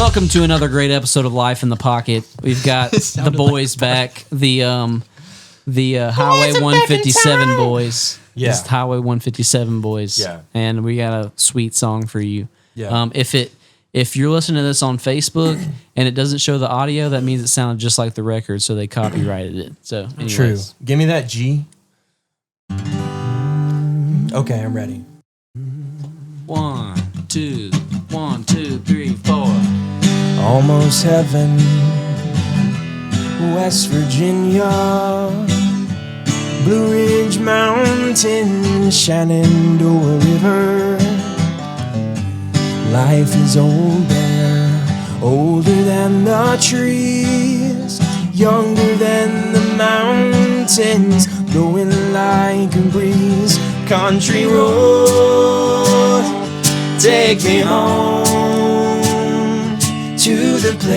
Welcome to another great episode of Life in the Pocket. We've got the boys back, the Highway 157 boys. Yeah. It's Highway 157 boys. Yeah. And we got a sweet song for you. Yeah. If you're listening to this on Facebook and it doesn't show the audio, that means it sounded just like the record, so they copyrighted it. So anyways. True. Give me that G. Okay, I'm ready. 1, 2, 1, 2, 3, 4. Almost heaven, West Virginia, Blue Ridge Mountain, Shenandoah River. Life is old there, older than the trees, younger than the mountains, blowing like a breeze. Country road, take me home to the place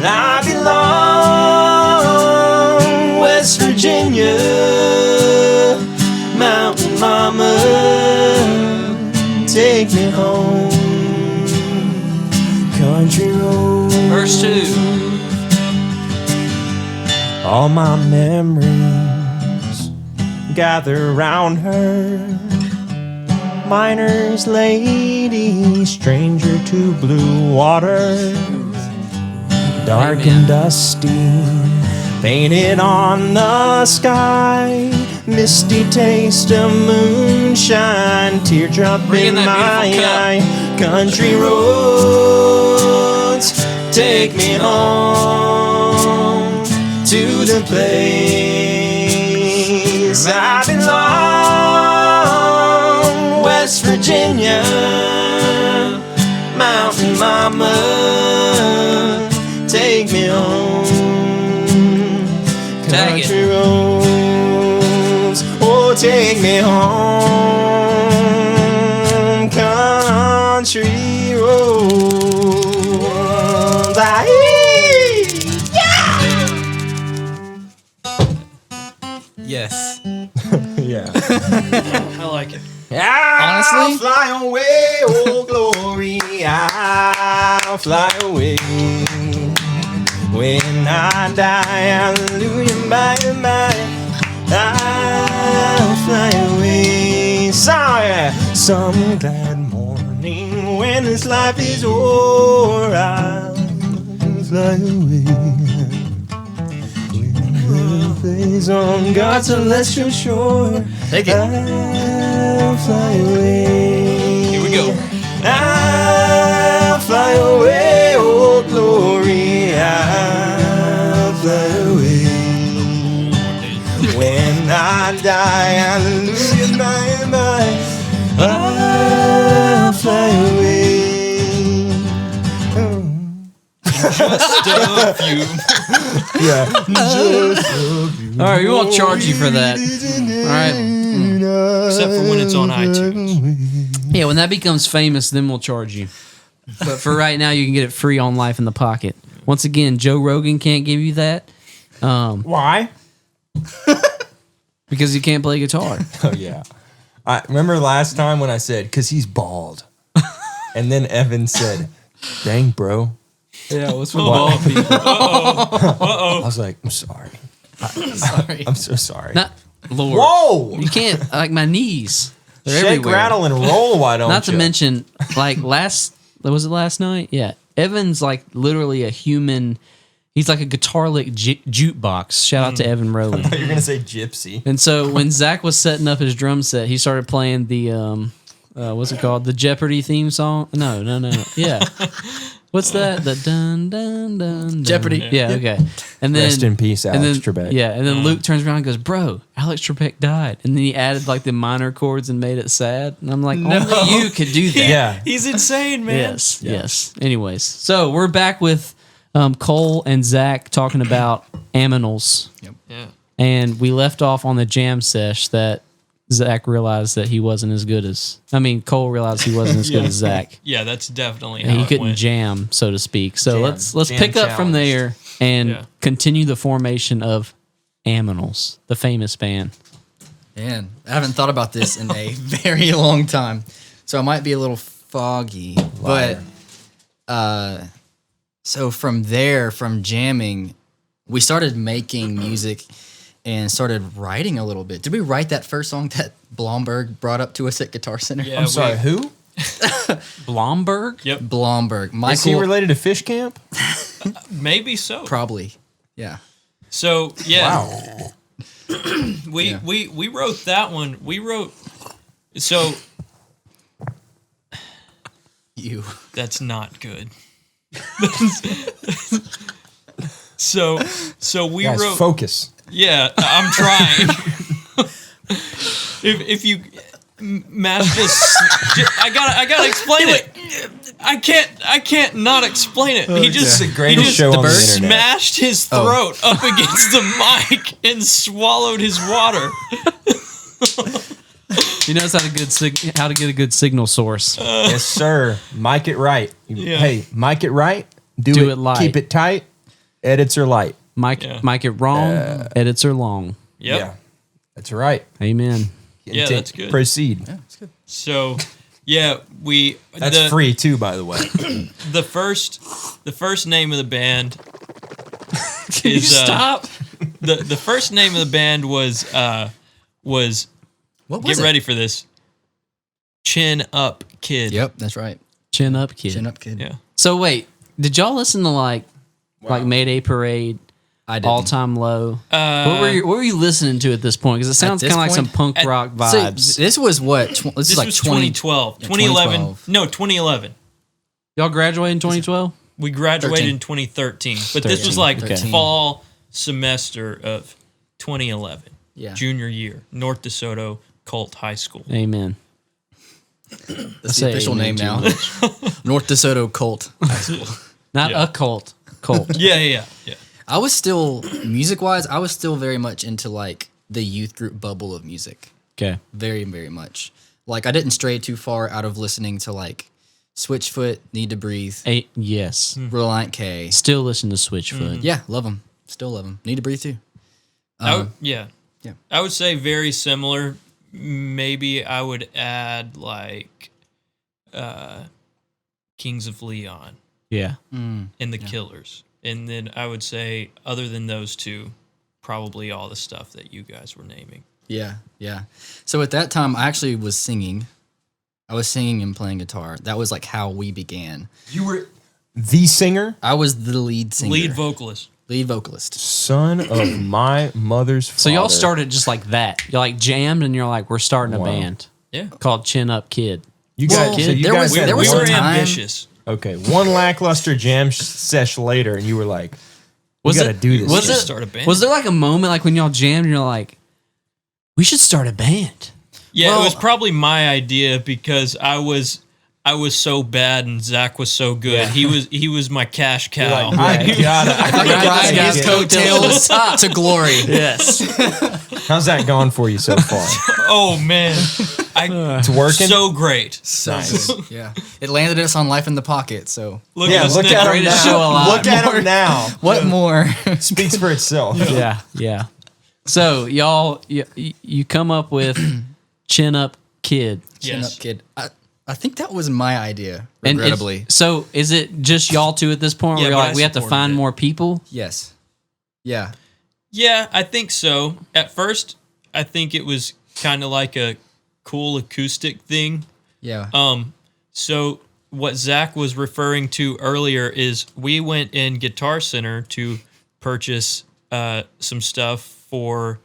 I belong. West Virginia, Mountain Mama, take me home. Country road. Verse 2. All my memories gather round her. Miner's lady, stranger to blue water. Dark and dusty, painted on the sky. Misty taste of moonshine, teardrop in my eye. Country roads, take me home to the place I belong. West Virginia, Mountain Mama, take me home. Country roads, oh, take me home. Country roads, Yes. yeah. I like it. I'll fly away, oh glory, I'll fly away. When I die, hallelujah, by and by, I'll fly away. Sorry, some glad morning when this life is o'er, I'll fly away. When on God's celestial shore, take it. I'll fly away. Here we go. I'll fly away, oh glory, I'll fly away. When I die, hallelujah, by and by, I'll fly away. Just a few. Yeah. All right, we won't charge you for that. All right. Except for when it's on iTunes. Yeah, when that becomes famous, then we'll charge you. But for right now, you can get it free on Life in the Pocket. Once again, Joe Rogan can't give you that. Why? Because he can't play guitar. Oh, yeah. I remember last time when I said, because he's bald. And then Evan said, dang, bro. Yeah, what's with bald people? I was like, I'm sorry. Sorry. I'm so sorry. Not, Lord. Whoa! You can't, like my knees. They're Shake, everywhere. rattle, and roll, why don't Not to you? mention, like was it last night? Yeah. Evan's like literally a human, he's like a guitar lick jukebox. Shout out to Evan Rowley. I thought you were going to say gypsy. And so when Zach was setting up his drum set, he started playing the, what's it called? The Jeopardy theme song? No. Yeah. What's that? The dun dun dun. Jeopardy. Yeah. Okay. And then Rest in peace, Alex Trebek. Yeah. And then Luke turns around and goes, "Bro, Alex Trebek died." And then he added like the minor chords and made it sad. And I'm like, only you could do that. Yeah. He's insane, man. Yes. Anyways, so we're back with Cole and Zach talking about Aminals. Yep. Yeah. And we left off on the jam sesh that Zach realized that he wasn't as good as... Cole realized he wasn't as good as Zach. Yeah, that's definitely And how he it couldn't went. jam, so to speak. So Jam. let's Jam pick up from challenged. there and continue the formation of Aminals, the famous band. Man, I haven't thought about this in a very long time, so I might be a little foggy. Liar. But So from there, from jamming, we started making music and started writing a little bit. Did we write that first song that Blomberg brought up to us at Guitar Center? Yeah, I'm sorry, who? Blomberg? Yep. Blomberg. Michael, Is he related to Fish Camp? Maybe so. Probably. Yeah. So yeah, Wow. we wrote that one. We wrote so You. that's not good. so we Guys, wrote. focus. Yeah, I'm trying. if you mash this, I gotta explain it. I can't not explain it. He just This is the greatest he just show on the internet. smashed his throat up against the mic and swallowed his water. He knows how to get a good signal source. Yes, sir. Mic it right. Yeah. Hey, mic it right. Do it light. Keep it tight. Edits are light. Mike it wrong. Edits are long. Yep. Yeah. That's right. Amen. Yeah, that's good. Proceed. Yeah, it's good. So, yeah, That's free too, by the way. The first name of the band Can you is stop? the first name of the band was What was get it? ready for this. Chin Up Kid. Yep, that's right. Chin up, kid. Chin up, kid. Yeah. So wait, did y'all listen to like Mayday Parade, I did. All Time Low? What were you listening to at this point? Because it sounds this kind of like some point? punk rock So vibes. this was what? This This is like was 20, 2012. yeah, 2011. 2012. No, 2011. Y'all graduated in 2012. We graduated 13. in 2013. But this was 13, like okay. fall semester of 2011. Yeah. Junior year. North DeSoto Colt High School. Amen. That's say the official amen name too now. North DeSoto Colt High School. Not Yeah. a cult. Cult. Yeah. I was still, music-wise, I was still very much into like the youth group bubble of music. Okay. Very, very much. Like I didn't stray too far out of listening to like Switchfoot, Need to Breathe, Yes. Reliant K. Still listen to Switchfoot. Yeah, love them. Still love them. Need to Breathe too. Yeah. Yeah. I would say very similar. Maybe I would add like Kings of Leon Yeah. and the Killers. And then I would say, other than those two, probably all the stuff that you guys were naming. Yeah, yeah. So at that time, I actually was singing. I was singing and playing guitar. That was like how we began. You were the singer, I was the lead singer. Lead vocalist. Lead vocalist. son of my mother's father. So y'all started just like that. You like jammed and you're like, we're starting a Wow. band Yeah. called Chin Up Kid. You Well, guys, so you there guys was- had there We was one, were some time- ambitious. okay, one lackluster jam sesh later, and you were like, "We gotta do this." Was should it? start a band. Was there like a moment like when y'all jammed and you're like, we should start a band? Yeah, Well- it was probably my idea because I was so bad and Zach was so good. Yeah. He was my cash cow. Like, I gotta Ride get his it. coattails to glory. Yes. How's that gone for you so far? Oh man, It's working. so great. Nice. Yeah. It landed us on Life in the Pocket, so Look Yeah, at us look now. at him Greatest show now. alive. Look at him now. what more? Speaks for itself. Yeah. So y'all, you come up with Chin Up Kid. Chin Yes. up, kid. I think that was my idea, And regrettably. so is it just y'all two at this point Yeah, where you're but like, I we have to supported find it. more people? Yes. Yeah. Yeah, I think so. At first, I think it was kind of like a cool acoustic thing. Yeah. So what Zach was referring to earlier is we went in Guitar Center to purchase some stuff for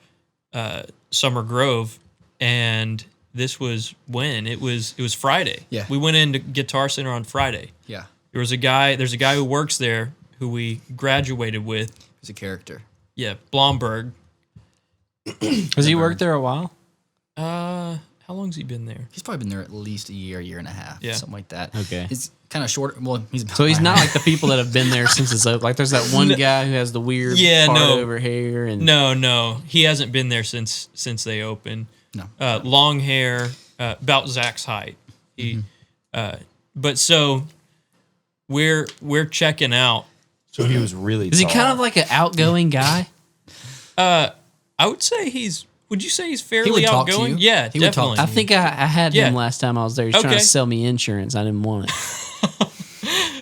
Summer Grove, and this was when it was Friday. Yeah. We went into Guitar Center on Friday. yeah. There's a guy who works there who we graduated with. He's a character. Yeah, Blomberg. Has he worked there a while? How long's he been there? He's probably been there at least a year and a half, Yeah. something like that. Okay. He's kind of short. Well, he's So he's not like the people that have been there since it's open. Like there's that one guy who has the weird Yeah, part no. over hair and No, he hasn't been there since they opened. No. Long hair, about Zach's height. He, but so we're checking out. So he was really. is he tall. kind of like an outgoing guy? I would say would you say he's He fairly would talk to outgoing? you. Yeah, He would talk definitely. to I think I had him Yeah. last time I was there. He's trying Okay. to sell me insurance. I didn't want it.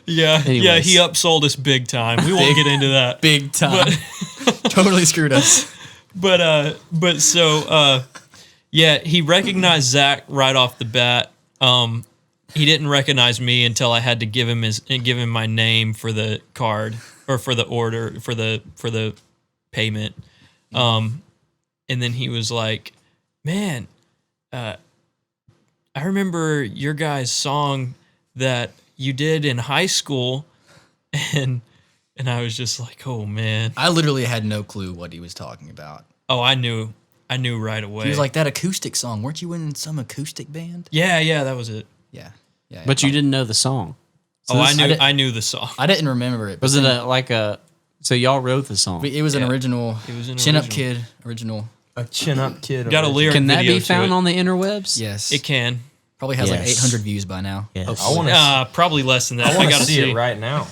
Yeah, Anyways. he upsold us big time. We won't get into that. Big time. Totally screwed us. But he recognized Zach right off the bat. He didn't recognize me until I had to give him my name for the card or for the order for the payment. And then he was like, "Man, I remember your guys' song that you did in high school," and I was just like, "Oh man!" I literally had no clue what he was talking about. Oh, I knew right away. He was like, that acoustic song. Weren't you in some acoustic band? Yeah, that was it. Yeah. But you didn't know the song. So I knew the song. I didn't remember it. Was it so y'all wrote the song? It was an original. It was an Chin Up original. Kid original. A chin up kid. Got a lyric Can that video be to found it. on the interwebs? Yes. It can. Probably has like Yes. 800 views by now. Yes. I want to. Probably less than that. I want gotta to see it right now.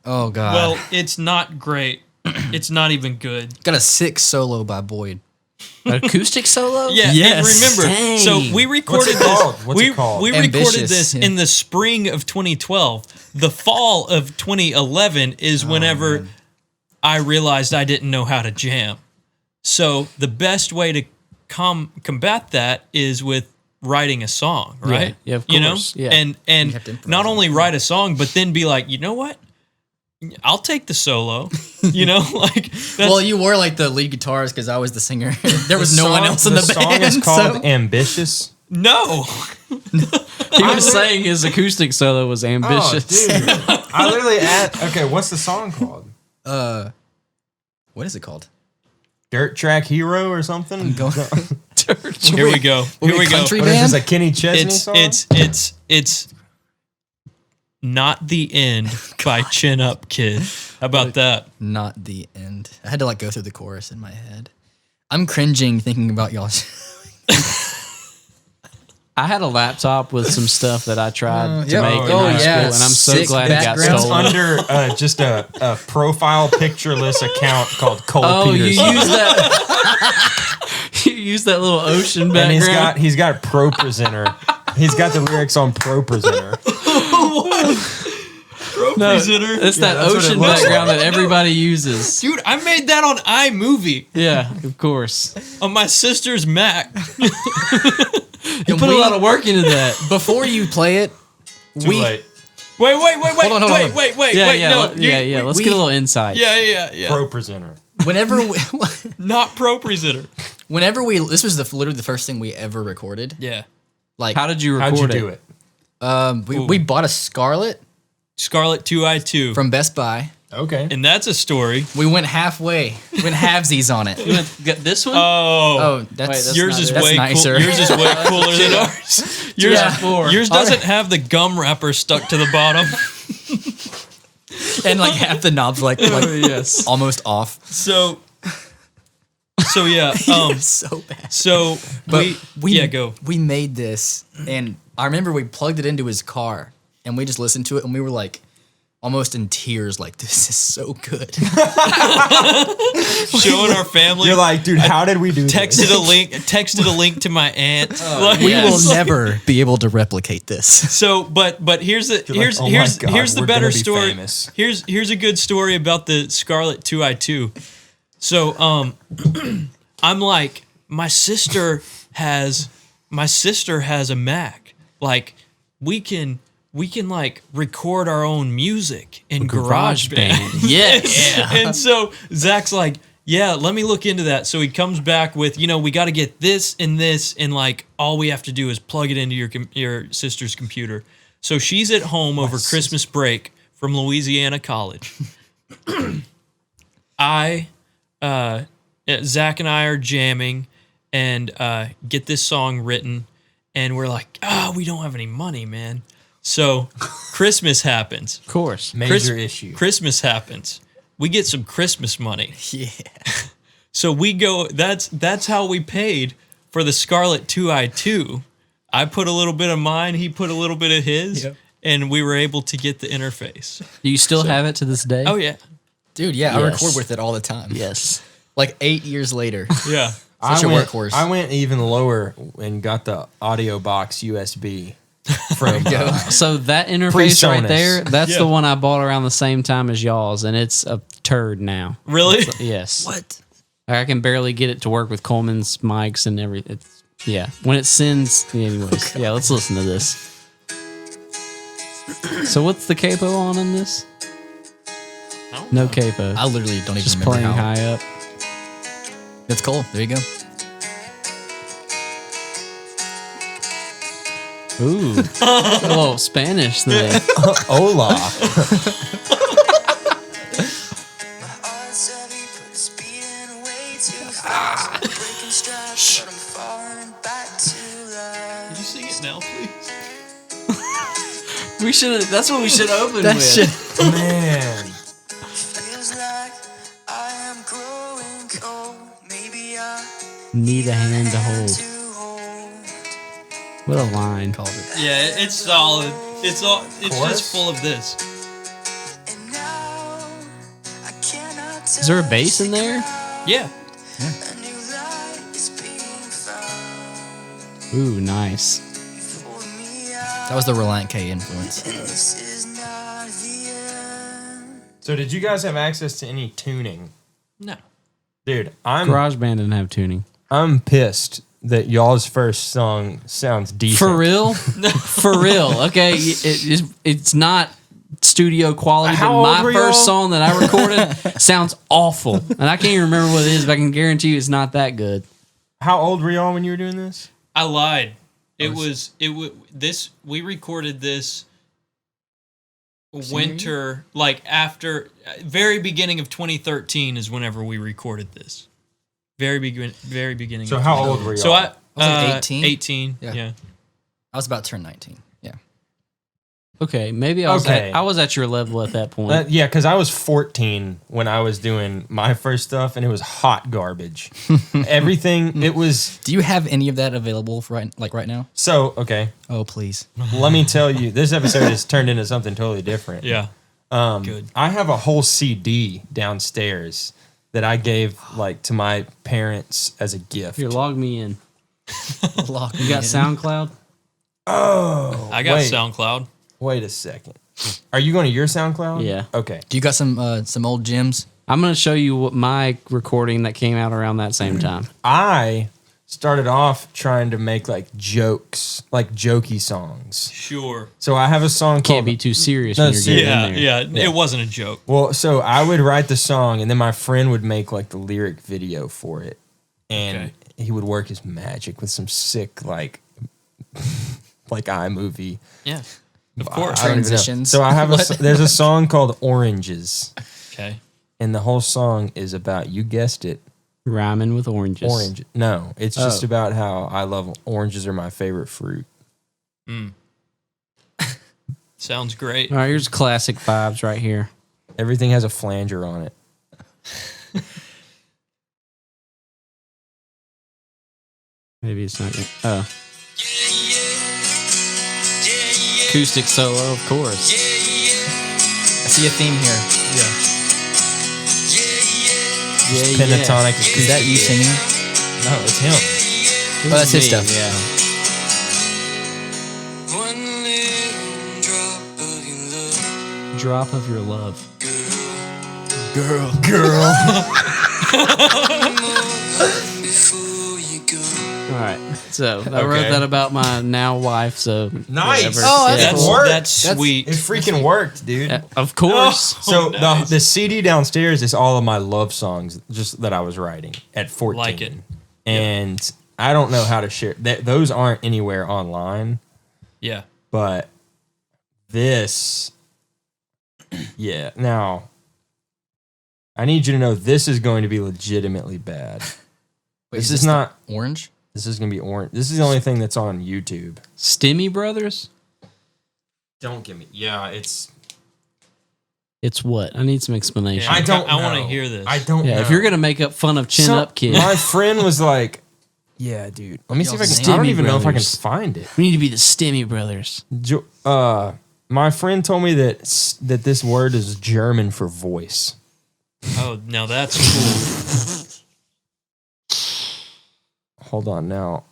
Oh, God. Well, it's not great. It's not even good. Got a 6 solo by Boyd. An acoustic solo? Yeah, Yes. and remember, Dang. so we recorded What's it called? this. What's it called? We recorded Ambitious, this yeah. in the spring of 2012. The fall of 2011 is whenever I realized I didn't know how to jam. So the best way to combat that is with writing a song, right? Yeah, of You know, course, yeah. and You have to improvise. not only write a song, but then be like, you know what? I'll take the solo. You know, like that's, Well, you were like the lead guitarist because I was the singer. There was no one else in the song band. is called so- Ambitious. no. He was saying his acoustic solo was ambitious. Oh, dude. I literally asked. Okay, what's the song called? What is it called? Dirt Track Hero or something? Go- Here we go. Here we go. country What is band? this, a Kenny Chesney song? It's Not the End by Chin Up Kid. How about that? Not the end. I had to like go through the chorus in my head. I'm cringing thinking about y'all. I had a laptop with some stuff that I tried to yeah. make in Oh, high yeah. school, and I'm so Sick glad it got background. It's stolen. under just a profile pictureless account called Cole Oh, you Peterson. used that. You used that little ocean And background. he's got Pro Presenter. He's got the lyrics on Pro Presenter. No, Presenter. it's that that's what it ocean looks background like. that everybody uses. Dude, I made that on iMovie Yeah, of course. on my sister's Mac. You put a lot of work into that. Before you play it, Too late. Wait, Hold on. wait. Yeah, wait, yeah, no, Let's we- get a little insight. Yeah. Pro Presenter. whenever we, Not Pro Presenter. this was literally the first thing we ever recorded. Yeah. Like, How did you How'd record you do it? we bought a Scarlett Scarlet 2i2. from Best Buy. Okay. And that's a story. We went halfway. We went halvesies on it. Get this one? Oh. That's, that's Yours not is it. That's way nicer. cool. Yours is way cooler than ours. Yours, Yeah. yours doesn't have the gum wrapper stuck to the bottom. and like half the knobs like yes. almost off. So yeah. So bad. So But yeah, go. We made this, and I remember we plugged it into his car, and we just listened to it, and we were like almost in tears, like this is so good. Showing our family. You're like, dude, how did we do this? Texted a link to my aunt. Like, We Yes. will never be able to replicate this. So, but here's the You're like, "Oh my God, here's the we're better gonna be story. famous." Here's a good story about the Scarlet 2i2. So, I'm like, my sister has a Mac. Like, we can like record our own music in GarageBand. Yes. And so Zach's like, yeah, let me look into that. So he comes back with, we got to get this, and like all we have to do is plug it into your sister's computer. So she's at home over Christmas break from Louisiana College. Zach and I are jamming and get this song written, and we're like, we don't have any money, man. So Christmas happens. Of course. Major issue. Christmas happens. We get some Christmas money. Yeah. So we go, that's how we paid for the Scarlet 2i2. I put a little bit of mine, he put a little bit of his, Yep. and we were able to get the interface. Do you still have it to this day? Oh, yeah. Dude, yeah, I Yes. record with it all the time. Yes. Like 8 years later. Yeah. Such a workhorse. I went even lower and got the audio box USB. from So that interface PreSonus. right there, that's Yeah. the one I bought around the same time as y'all's, and it's a turd now. Really? Yes. What? I can barely get it to work with Coleman's mics and everything. Yeah. When it sends, anyways. Yeah, let's listen to this. So what's the capo on in this? No capo. I literally don't even Just remember playing how. high up. That's Cole. There you go. Ooh. A little Spanish thing. Hola. Can you sing it now, please? We should. That's what we should open That with. shit. Man. Need a hand to hold. What a line. Called it. Yeah, it's solid. It's Chorus? just full of this. Is there a bass in there? Yeah. Ooh, nice. That was the Reliant K influence. So did you guys have access to any tuning? No. Dude, I'm GarageBand didn't have tuning. pissed that y'all's first song sounds decent. For real? For real. Okay, it's not studio quality, How but old my were first y'all? song that I recorded sounds awful. And I can't even remember what it is, but I can guarantee you it's not that good. How old were y'all when you were doing this? I lied. We recorded this winter, like after very beginning of 2013 is whenever we recorded this. Very beginning. So of how old were y'all? So I was like 18? 18. Yeah. Yeah. I was about to turn 19. Yeah. Okay, maybe I was at your level at that point. Yeah, because I was 14 when I was doing my first stuff, and it was hot garbage. Everything, it was... Do you have any of that available for right now? So, okay, Oh, please. let me tell you, this episode has turned into something totally different. Yeah. Good. I have a whole CD downstairs that I gave to my parents as a gift. Here, log me in. Lock You got SoundCloud? Oh, I got wait, SoundCloud. Wait a second. Are you going to your SoundCloud? Yeah. Okay. Do you got some old gems? I'm going to show you what my recording that came out around that same time. I started off trying to make jokey songs. Sure. So I have a song Can't called be too serious No, when you're getting Yeah, in there. yeah. It wasn't a joke. Well, so I would write the song, and then my friend would make the lyric video for it, and he would work his magic with some sick iMovie. Yeah. Of course. I don't even know. Transitions. So I have there's a song called Oranges, Okay. and the whole song is about, you guessed it, Rhyming with oranges. orange. No, it's just Oh. about how I love oranges are my favorite fruit. Sounds great. All right, here's classic vibes right here. Everything has a flanger on it. Maybe it's not. Oh. Acoustic solo, of course. I see a theme here. Yeah, Pentatonic Is acoustic. that you singing? No, it's him. Yeah. Oh, that's his Me, stuff. Yeah. Drop of your love. Girl. All right. So I wrote that about my now wife. So Nice. whatever. Oh, that's Yeah. cool. Worked. That's sweet. It freaking worked, dude. Of course. So nice. the CD downstairs is all of my love songs, just that I was writing at 14. Like it. And I don't know how to share. Those aren't anywhere online, Yeah. but this, yeah. Now, I need you to know this is going to be legitimately bad. Wait, This is not. orange. This is going to be orange. This is the only thing that's on YouTube. Stimmy Brothers? Don't give me. Yeah, it's. It's what? I need some explanation. Yeah. I don't. I wanna know. hear this. I don't. Yeah, know. if you're gonna make up fun of Chin Up Kid, My friend was like, "Yeah, dude. Let me see if I can. I don't Stimmy even know if I can Brothers. find it." we need to be the Stimmy Brothers. My friend told me that this word is German for voice. Oh, now that's cool. Hold on now.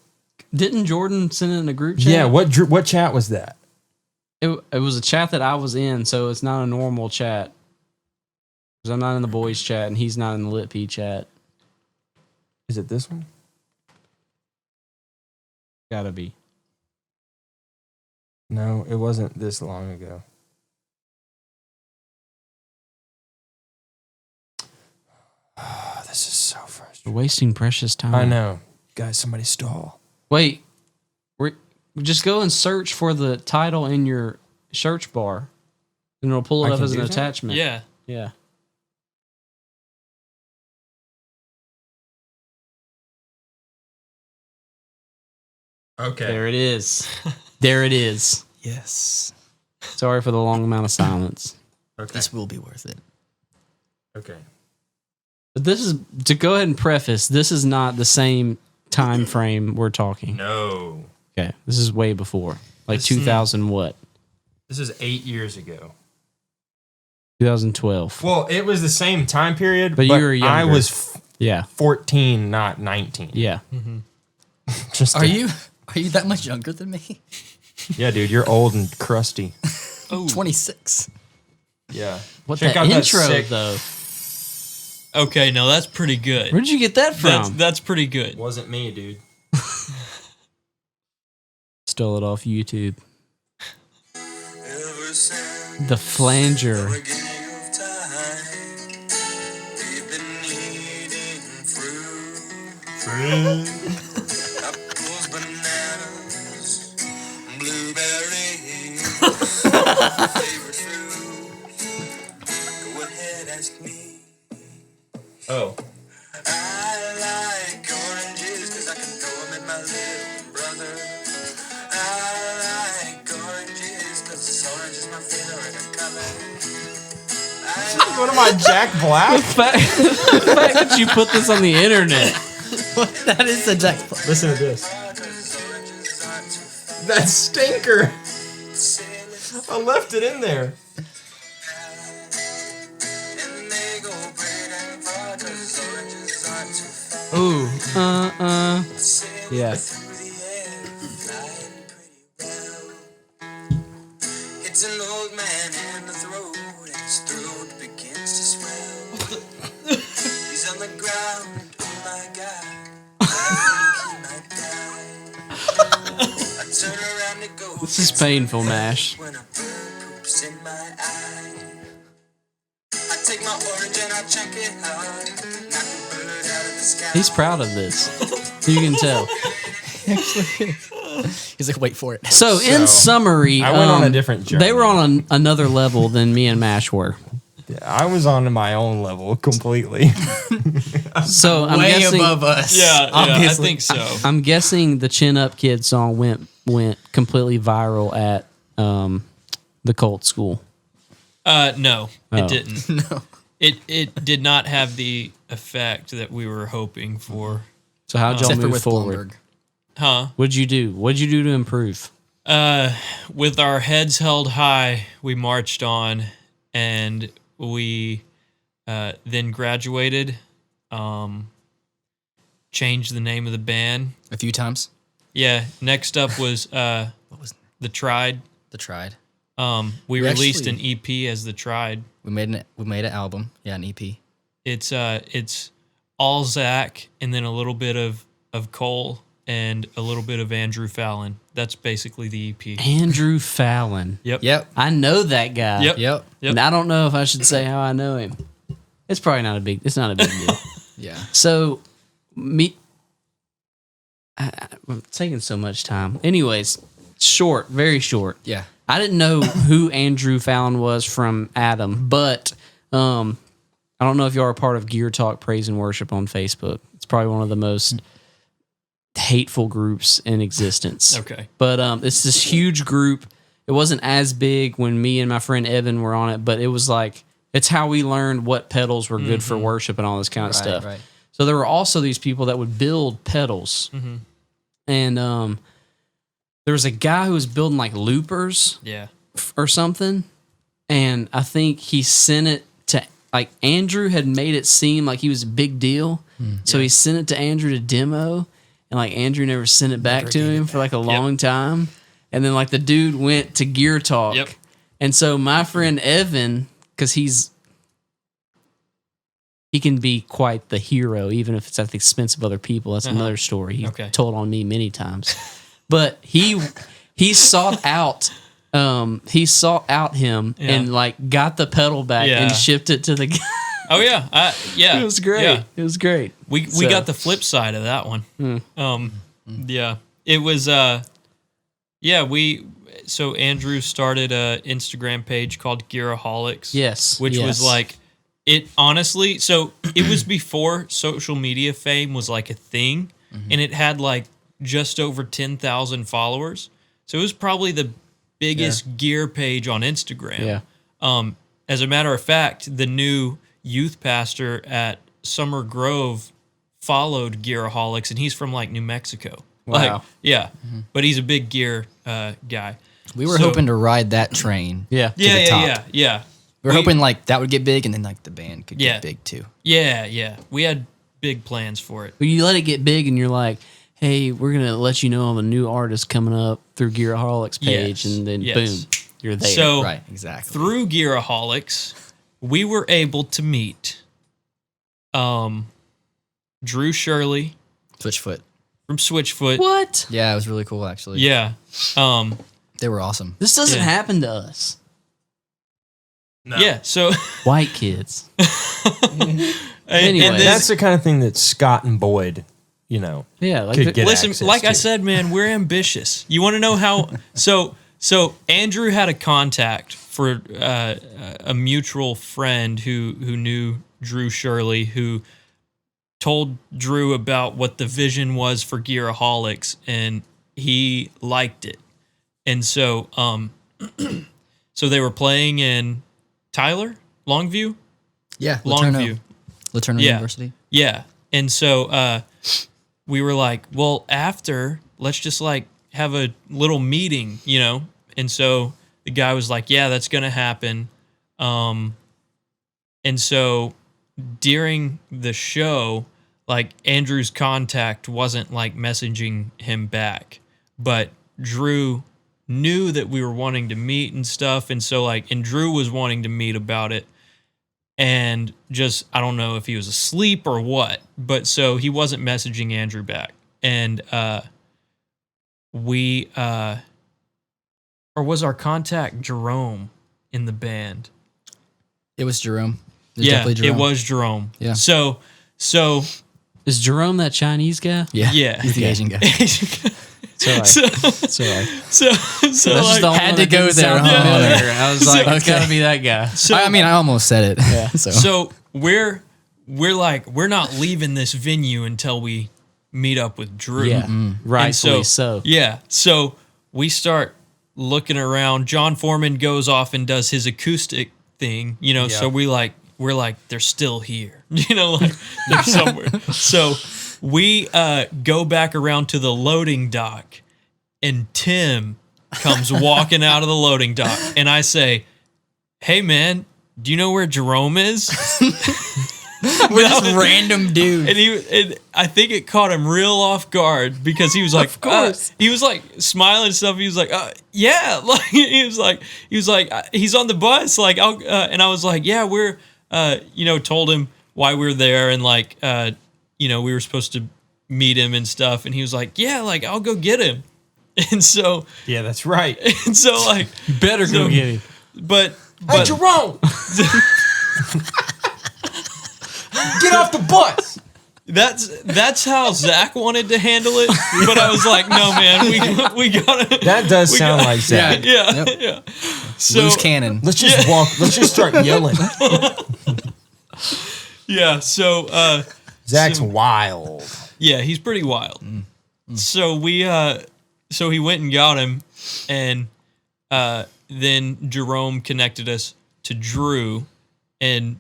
Didn't Jordan send it in a group chat? Yeah, what chat was that? It was a chat that I was in, so it's not a normal chat. Because I'm not in the boys chat, and he's not in the Lit P chat. Is it this one? Gotta be. No, it wasn't this long ago. This is so frustrating. We're wasting precious time. I know. Guys, somebody stall. Wait. Just go and search for the title in your search bar, and it'll pull it I up can as an do that? attachment. Yeah. Yeah. Okay. There it is. There it is. Yes. Sorry for the long amount of silence. Okay. This will be worth it. Okay. But this is, to go ahead and preface, this is not the same time frame we're talking. No. Okay. This is way before. Like This- 2000 what? This is 8 years ago. 2012. Well, it was the same time period, But but you were I younger. was Yeah. 14, not 19. Yeah. Just Are you that much younger than me? Yeah, dude, you're old and crusty. Oh, 26. Yeah. What Check that out that intro, sick- though? okay. No, that's pretty good. Where'd you get that from? That's pretty good. Wasn't me, dude. Stole it off YouTube. The flanger. Apples, bananas, blueberries, favorite fruit. Go ahead, ask me. Oh. I like oranges 'cause I can throw them at my little brother. I like oranges 'cause orange is my favorite color. What am I, Jack Black? The fact that you put this on the internet. That is the Jack. Listen to this. That stinker. I left it in there. And they go great and far 'cause oranges aren't too fat. Ooh. Yeah. Through the air, flying pretty well. It's an old man in the throat, and his throat begins to swell. He's on the ground, oh my God, I think he might die. I turn around to go. This is painful, Mash. When a bird poops in my eye, I take my orange and I check it out, knock the bird out of the sky. He's proud of this. You can tell. He's like, wait for it. So, in summary, I went on a different journey. They were on another level than me and Mash were. Yeah, I was on my own level completely. So I'm Way guessing, above us. Yeah, I obviously. think so. I'm guessing the Chin Up Kid song went completely viral at the cult school. No, Oh. it didn't. No. It did not have the effect that we were hoping for. So how'd y'all Except for move with forward? Blumberg. Huh? What'd you do? What'd you do to improve? With our heads held high, we marched on, and we then graduated. Changed the name of the band. A few times. Yeah. Next up was What was the Tried. the Tried? We We released actually- an EP as the Tried. We made an album. Yeah, an EP. It's all Zach and then a little bit of Cole and a little bit of Andrew Fallon. That's basically the EP. Andrew Fallon. Yep. I know that guy. Yep. Yep. Yep. And I don't know if I should say how I know him. It's not a big deal. Yeah. So, I'm taking so much time. Anyways, short, very short. Yeah. I didn't know who Andrew Fallon was from Adam, but I don't know if you are a part of Gear Talk Praise and Worship on Facebook. It's probably one of the most hateful groups in existence. Okay. But it's this huge group. It wasn't as big when me and my friend Evan were on it, but it was like, it's how we learned what pedals were good for worship and all this kind of stuff. Right. So there were also these people that would build pedals. And there was a guy who was building like loopers Yeah. or something. And I think he sent it to, like, Andrew had made it seem like he was a big deal. So he sent it to Andrew to demo. and like Andrew never sent it back to him for like a long time. And then like the dude went to Gear Talk. Yep. And so my friend Evan, because he can be quite the hero, even if it's at the expense of other people. That's another story he told on me many times. But he sought out him and like got the pedal back and shipped it to the guy. Oh yeah, It was great. Yeah. It was great. We got the flip side of that one. Yeah, it was. So Andrew started a Instagram page called Gearaholics. Yes, which was like it. Honestly, so it was before social media fame was like a thing, and it had like just over 10,000 followers. So it was probably the biggest gear page on Instagram. Yeah. As a matter of fact, the new youth pastor at Summer Grove followed Gearaholics, and he's from like New Mexico. Wow. Like, but he's a big gear guy. We were hoping to ride that train. Yeah. the top. Yeah. We were hoping like that would get big, and then like the band could get big too. Yeah. We had big plans for it. But you let it get big, and you're like, "Hey, we're gonna let you know of a new artist coming up through Gearaholics page," and then boom, you're there. So Right, exactly. through Gearaholics, we were able to meet Drew Shirley Switchfoot. from Switchfoot. What? Yeah, it was really cool actually. Yeah. They were awesome. This doesn't Yeah. happen to us, Yeah. So white kids. and Anyway. then- That's the kind of thing that Scott and Boyd, you know, Yeah, like could get listen, access like I to. said, man, we're ambitious. You want to know how? So Andrew had a contact for a mutual friend who knew Drew Shirley, who told Drew about what the vision was for Gearaholics, and he liked it. And so, so they were playing in Tyler, Longview, Yeah, Longview. Laterno University. Yeah. And so we were like, well, after, let's just like have a little meeting, you know? And so the guy was like, yeah, that's going to happen. And so during the show, like Andrew's contact wasn't like messaging him back, but Drew knew that we were wanting to meet and stuff. And so like, and Drew was wanting to meet about it. And just, I don't know if he was asleep or what, but so he wasn't messaging Andrew back. And or was our contact Jerome in the band? It was Jerome. It was definitely Jerome. It was Jerome. Yeah. So is Jerome that Chinese guy? Yeah. He's the Asian guy. Sorry. Sorry. So That's like, just the only had one to that go didn't there, sound huh? familiar. I was like, it's Okay. gotta be that guy. so, I mean, I almost said it. Yeah. so we're like, we're not leaving this venue until we meet up with Drew. Yeah, rightfully And so. Yeah. So we start looking around. John Foreman goes off and does his acoustic thing, you know, so we're like, they're still here, you know, like they're somewhere. So we go back around to the loading dock, and Tim comes walking out of the loading dock, and I say, hey man, do you know where Jerome is? With this random dude. And I think it caught him real off guard, because he was like, Of course. he was like smiling and stuff. He was like, yeah, like he was like, he's on the bus. Like, and I was like, yeah, we're, you know, told him why we were there, and like, you know, we were supposed to meet him and stuff. And he was like, yeah, like I'll go get him. And so, Yeah, that's right. and so like, You better go get him. but Hey, Jerome! Get off the bus! that's how Zach wanted to handle it. But I was like, no, man, we gotta. That does sound like Zach. Yeah. So, Loose cannon. Let's just walk. Let's just start yelling. yeah. So, Zach's wild. yeah, he's pretty wild. So so he went and got him, and then Jerome connected us to Drew, and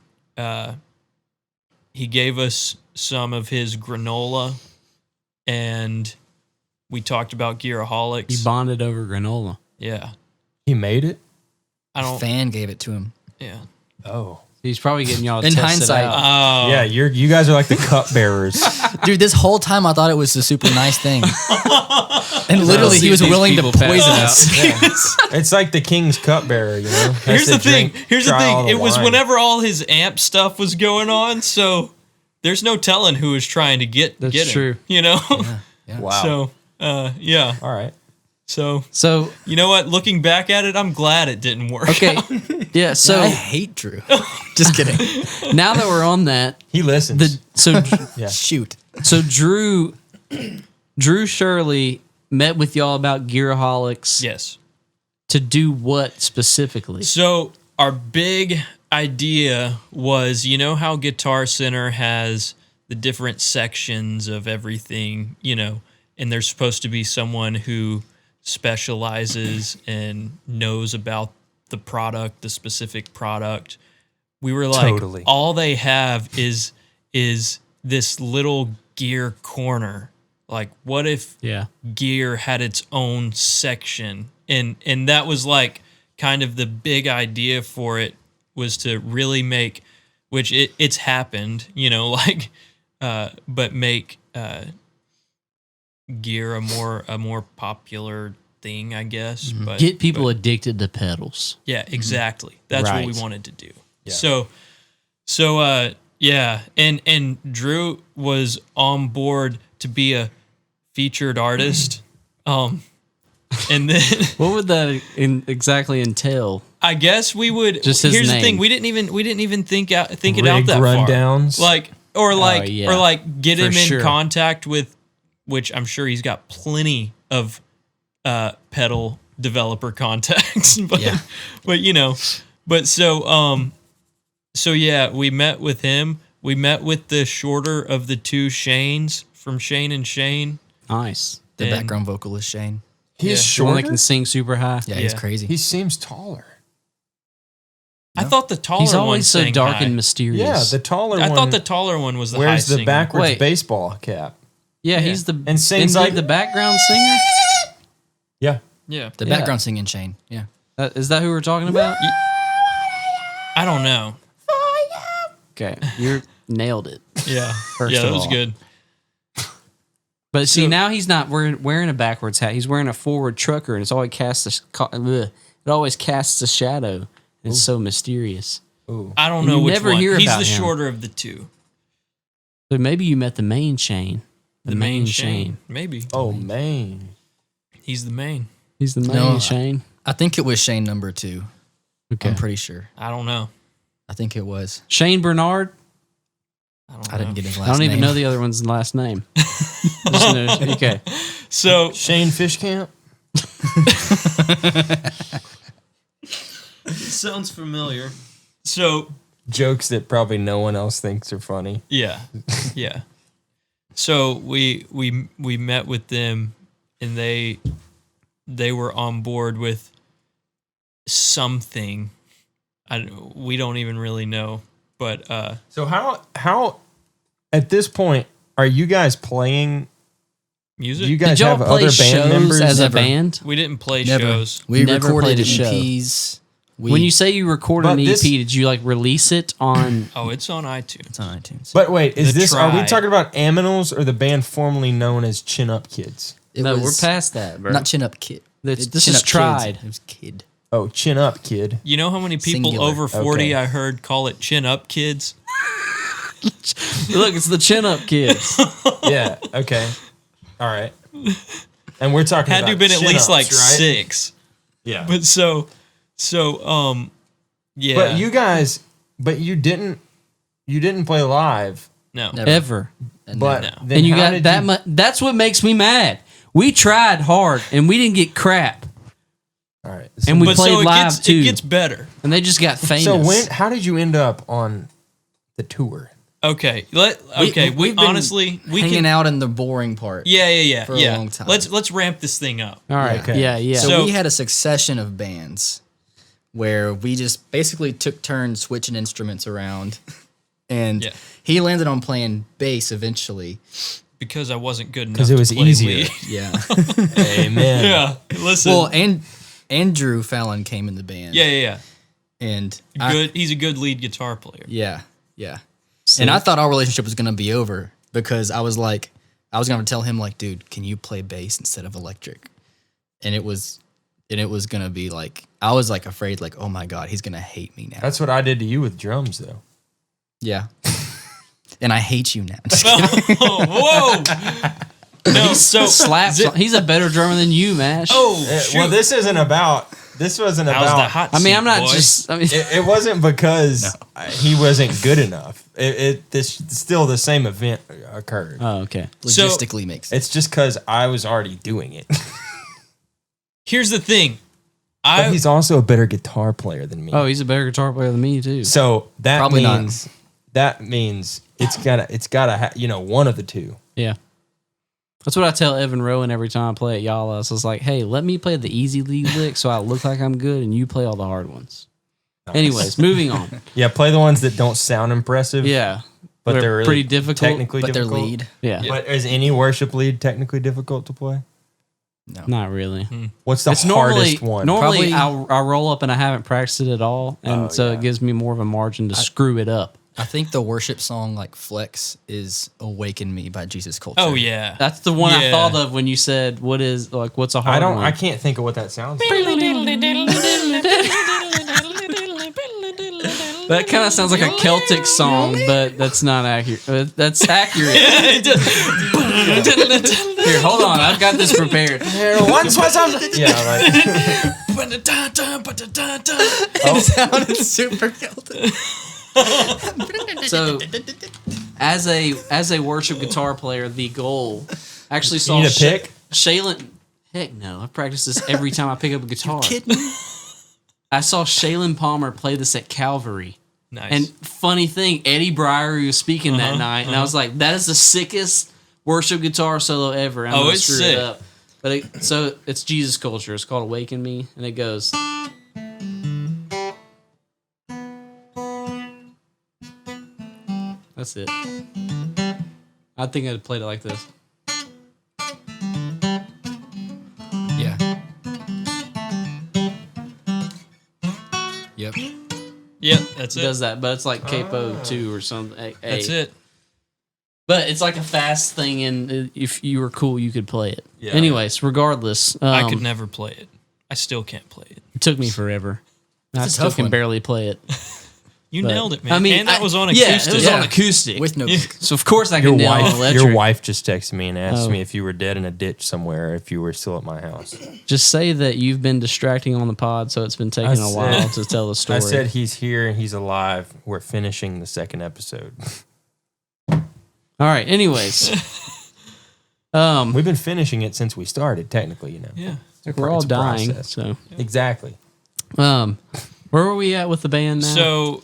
he gave us some of his granola, and we talked about Gearaholics. You bonded over granola. Yeah. He made it? I don't. Fan gave it to him. Yeah. Oh. He's probably getting y'all to In test it hindsight. out. Yeah, you guys are like the cup bearers. Dude, this whole time I thought it was a super nice thing. And literally he was These willing to people pass poison out. us. It's like the king's cupbearer, you know. Has Here's to the thing. drink, Here's the try all thing. It was wine. whenever all his amp stuff was going on, so there's no telling who was trying to get him. true. You know. Wow. So, yeah. All right. So, So, you know what? Looking back at it, I'm glad it didn't work. okay. Yeah, I so hate Drew. Just kidding. now that we're on that, He listens. Yeah. Shoot. so Drew Shirley met with y'all about Gearaholics Yes. to do what specifically? So our big idea was, you know how Guitar Center has the different sections of everything, you know, and there's supposed to be someone who specializes and knows about the product, the specific product. We were like, Totally. all they have is this little gear corner. Like, what if Yeah. gear had its own section? And that was like kind of the big idea for it, was to really make, which it's happened, you know, like, but make gear a more popular thing, I guess. But Get people addicted to pedals. yeah, exactly. That's what we Right. wanted to do. Yeah. So yeah, and Drew was on board to be a featured artist. And then What would that exactly entail? I guess we would. Just his here's the name. thing: we didn't even think it out Rig that rundowns. far. Like yeah, or like get for him in sure. contact with, which I'm sure he's got plenty of pedal developer contacts. But Yeah. but you know, but so yeah, we met with him. We met with the shorter of the two Shanes from Shane and Shane. Nice. The And- background vocalist, Shane. He's Yeah. The one that shorter. can sing super high. Yeah, he's Yeah. crazy. He seems taller. I thought the taller He's one always so sang dark high. and mysterious. Yeah, the taller I one. thought the taller one was the high wears the singer. backwards Wait. baseball cap. Yeah, he's the And sings isn't he like- the background singer. Yeah. Yeah. The Yeah. background singing Shane. Yeah. Is that who we're talking about? I don't know. Okay, you nailed it. Yeah. First yeah, of that was all. good. But see, So- now he's not wearing a backwards hat. He's wearing a forward trucker, and it's always it always casts a shadow. It's so mysterious. I don't And know you which never one. hear He's about the him. shorter of the two. So maybe you met the main Shane. The main Shane. Shane. Maybe. Oh man. He's the main. He's the main No, Shane. I think it was Shane number 2. Okay. I'm pretty sure. I don't know. I think it was. Shane Bernard. I didn't get his last I don't name. even know the other one's last name. Just know- okay. So Shane Fishcamp. sounds familiar. So Jokes that probably no one else thinks are funny. yeah. Yeah. So we met with them, and they were on board with something. We don't even really know. But So how at this point are you guys playing? music, Do you Did guys y'all have play other band shows members? as a Never. band? we didn't play Never. shows. We Never recorded played a show. EPs. When you say you recorded But an EP, this- did you like release it on? Oh, it's on iTunes. It's on iTunes. But wait, is The this? Are we Tribe. talking about Aminals or the band formerly known as Chin Up Kids? It No, was we're past that, bro. not Chin Up Kid. This Chin is Up Kids. Tried. It was Kid. Oh, Chin Up Kid. You know how many people Singular. over 40 Okay. I heard call it chin up kids? Look, it's the Chin Up Kids. Yeah. Okay. All right. And we're talking Had about to have been at least chin-ups, like right? 6. Yeah. But so yeah. But you didn't play live. no. Never. Ever. But No. then And you how got did that you- much. That's what makes me mad. We tried hard and we didn't get crap. All right. And we But played so live too. it gets better. And they just got famous. so how did you end up on the tour? Okay. We we've been honestly we hanging can out in the boring part. Yeah. for a long time. Let's ramp this thing up. All right. Okay. Yeah. So, So- we had a succession of bands where we just basically took turns switching instruments around. And Yeah. he landed on playing bass eventually. Because I wasn't good enough. 'Cause it to was play easier. lead. Yeah. Amen. Yeah. Listen. Well, and Andrew Fallon came in the band. yeah. And He's a good lead guitar player. yeah. And I thought our relationship was gonna be over because I was gonna tell him like, dude, can you play bass instead of electric? And it was gonna be like, I was like afraid, like, oh my God, he's gonna hate me now. That's what I did to you with drums, though. Yeah. And I hate you now. Just kidding. Whoa! No, so Slaps. He's a better drummer than you, Mash. shoot. Well, this wasn't about. How's the hot I mean, I'm seat, not boy? just. I mean, It wasn't because he wasn't good enough. Still the same event occurred. oh, okay. Logistically makes sense. It's just because I was already doing it. Here's the thing. But he's also a better guitar player than me. Oh, he's a better guitar player than me too. So that Probably not. means it's gotta one of the two. Yeah. That's what I tell Evan Rowan every time I play at Yala. So it's like, hey, let me play the easy lead lick so I look like I'm good, and you play all the hard ones. Anyways, moving on. Yeah, play the ones that don't sound impressive. Yeah, but they're really pretty difficult. technically But they're difficult. lead. Yeah, But is any worship lead technically difficult to play? not really. What's the It's normally hardest one? normally Probably- I'll roll up and I haven't practiced it at all, and so it gives me more of a margin to screw it up. I think the worship song like Flex is Awaken Me by Jesus Culture. Oh yeah. That's the one I Yeah. thought of when you said what's a hard one. I can't think of what that sounds like. That kind of sounds like a Celtic song, but that's not accurate. That's accurate. Here, hold on. I've got this prepared. Once was yeah, like It sounded super Celtic. So, as a worship guitar player, the goal actually saw You need a pick? Shaylin. Heck no! I practice this every time I pick up a guitar. Kidding? I saw Shaylin Palmer play this at Calvary. Nice. And funny thing, Eddie Breyer was speaking that night, and I was like, "That is the sickest worship guitar solo ever." I'm gonna it's screw sick. it up. But so it's Jesus Culture. It's called "Awaken Me," and it goes. That's it. I think I'd played it like this. Yeah. Yep. Yep, that's It it. does that, but it's like capo 2 or something. That's it. But it's like a fast thing, and if you were cool, you could play it. Yeah. Anyways, regardless, I could never play it. I still can't play it. it took me forever. I a still tough can one. barely play it. You But- nailed it, man. I mean, and that was on Yeah, acoustic. it was on acoustic. With no So of course I can nail on electric. your wife just texted me and asked Oh. me if you were dead in a ditch somewhere, if you were still at my house. Just say that you've been distracting on the pod, so it's been taking a while to tell the story. I said he's here and he's alive. We're finishing the second episode. All right. Anyways, We've been finishing it since we started, technically, Yeah. we're all It's a dying. process. So, Exactly. where were we at with the band now? So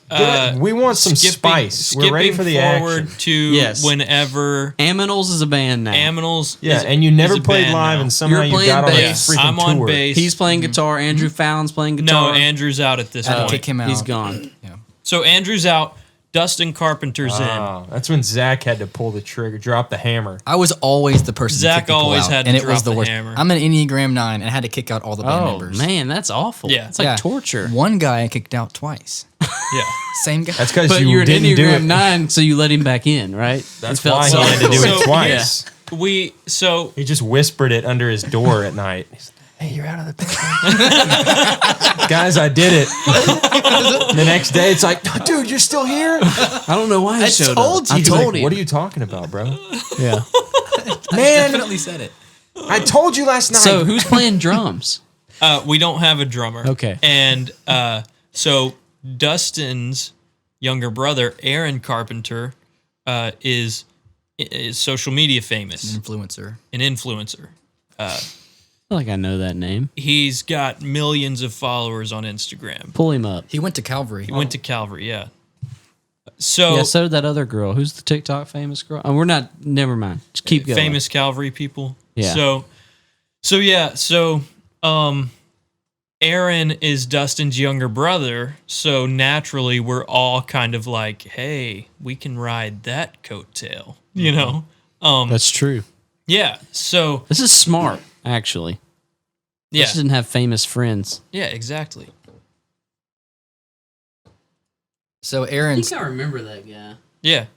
we want some spice. We're ready for the forward action. to Yes. whenever Aminals is a band now. Aminals. Yeah, is, and you never is a played band live, now. and somehow You're you playing got on a bass. freaking I'm on tour. bass. He's playing guitar. Andrew Fallon's playing guitar. No, Andrew's out at this I had to point. kick him out. He's gone. Yeah. So Andrew's out. Dustin Carpenter's Oh, that's when Zach had to pull the trigger, drop the hammer. I was always the person Zach to kick people always out, had to and it drop was the the worst. hammer. I'm an Enneagram 9 and I had to kick out all the band Oh members. man, that's awful. Yeah. it's like torture. One guy I kicked out twice. in. Yeah. Same guy. That's because But you you're an didn't do it. Enneagram 9, so you let him back in, right? That's It felt why he so had to do So- it twice. So He just whispered it under his door at night. He's like, hey, you're out of the band. Guys, I did it. The next day, it's like, dude, you're still here? I don't know why I showed told up. I you. told Like, him. what are you talking about, bro? Yeah. Man, Definitely said it. I told you last night. So who's playing drums? we don't have a drummer. Okay. And so Dustin's younger brother, Aaron Carpenter, is social media famous, Influencer. an influencer. I feel like I know that name. He's got millions of followers on Instagram. Pull him up. He went to Calvary. He went to Calvary, yeah. So Yeah, so did that other girl. Who's the TikTok famous girl? Oh, we're not. Never mind. Just keep going. famous Calvary people. Yeah. So Aaron is Dustin's younger brother, so naturally we're all kind of like, hey, we can ride that coattail, you know? That's true. Yeah. So This is smart, actually. yeah, This didn't have famous friends. yeah, exactly. So I Aaron's think I remember that guy. Yeah.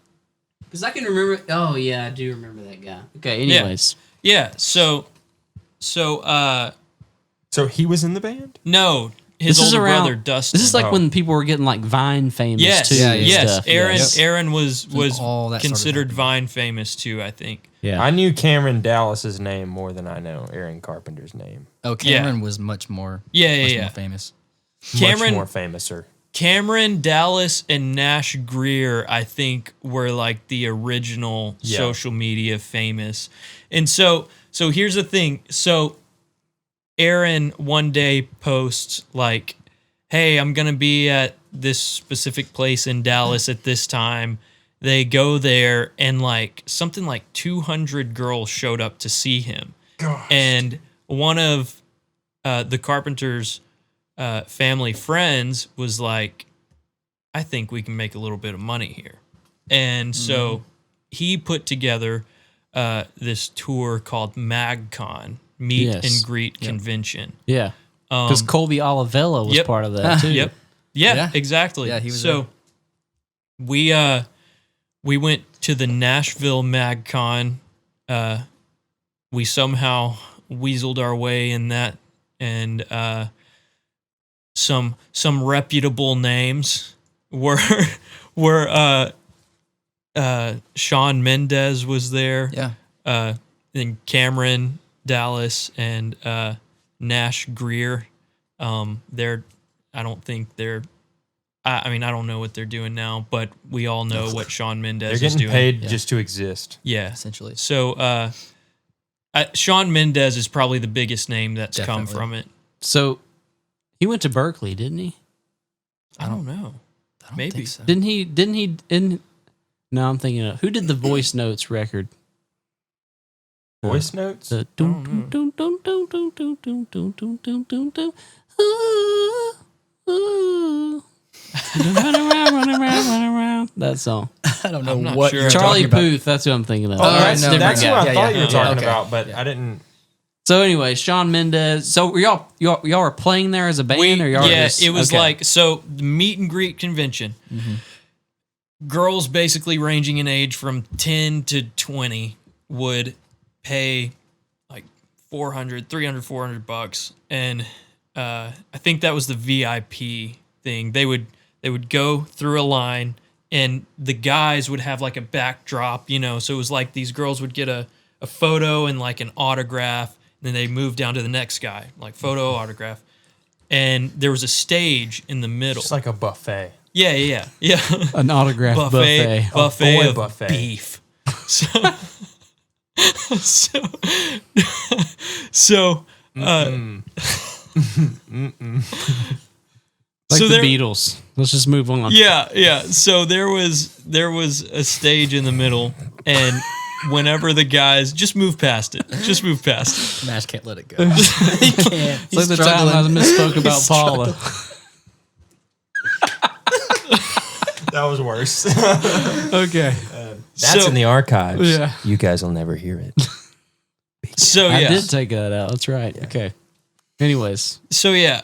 Because I can remember. Oh, yeah, I do remember that guy. Okay, anyways. Yeah. So he was in the band? no, his This is older around, brother Dustin. This is like when people were getting like Vine famous yes, too. and yes. stuff. Aaron Yes. Aaron was all that started considered happening. Vine famous too, I think. Yeah. I knew Cameron Dallas's name more than I know Aaron Carpenter's name. Cameron was much more Yeah. more famous. Cameron- Much more famouser. Cameron Dallas and Nash Greer, I think, were like the original Yeah. social media famous. And so here's the thing. So Aaron one day posts like, hey, I'm going to be at this specific place in Dallas at this time. They go there and like something like 200 girls showed up to see him. Gosh. And one of the Carpenter's family friends was like, I think we can make a little bit of money here. And so he put together this tour called MagCon, Meet Yes. and Greet Convention. Yeah. Because Colby Olivella was Yep. part of that too. Yep. Yeah, Yeah. exactly. Yeah, he was so we went to the Nashville MagCon. We somehow weaseled our way in that, and some reputable names were Shawn Mendes was there. Yeah. And Cameron Dallas and Nash Greer. I don't think they're. I mean, I don't know what they're doing now, but we all know what Shawn Mendes They're is getting doing. paid just to exist. Yeah. Essentially. So, Shawn Mendes is probably the biggest name that's come Definitely. from it. So he went to Berkeley, didn't he? I don't know. I don't Maybe. think so. Didn't he? No, I'm thinking of who did the Voice Notes record? Voice notes? The dum dum dum dum dum dum dum dum dum dum dum dum. Ooh, ooh. Run around. That song. I don't know I'm not what sure. you're Charlie talking about. Puth. That's what I'm thinking of. Oh, That's that's, a different that's guy. what I Yeah, thought yeah. you were talking Okay. about, but I didn't. So anyway, Shawn Mendes. So y'all were playing there as a band, or y'all? Yeah, just, it was okay. like, so the meet and greet convention. Girls basically ranging in age from 10 to 20 would pay like $400 $400. And I think that was the VIP thing. They would go through a line, and the guys would have like a backdrop, so it was like these girls would get a photo and like an autograph. Then they move down to the next guy, like photo, autograph. And there was a stage in the middle. It's like a buffet. Yeah. an autograph buffet. Buffet boy of buffet. beef. So Like so the there- Beatles. Let's just move on. yeah. So there was a stage in the middle, and whenever the guys just move past it, Nash can't let it go. he can't. It's like the time I misspoke about Paula. That was worse. Okay. That's So- in the archives. Yeah. You guys will never hear it. So I yeah. did take that out. That's right. Okay. Anyways. So yeah,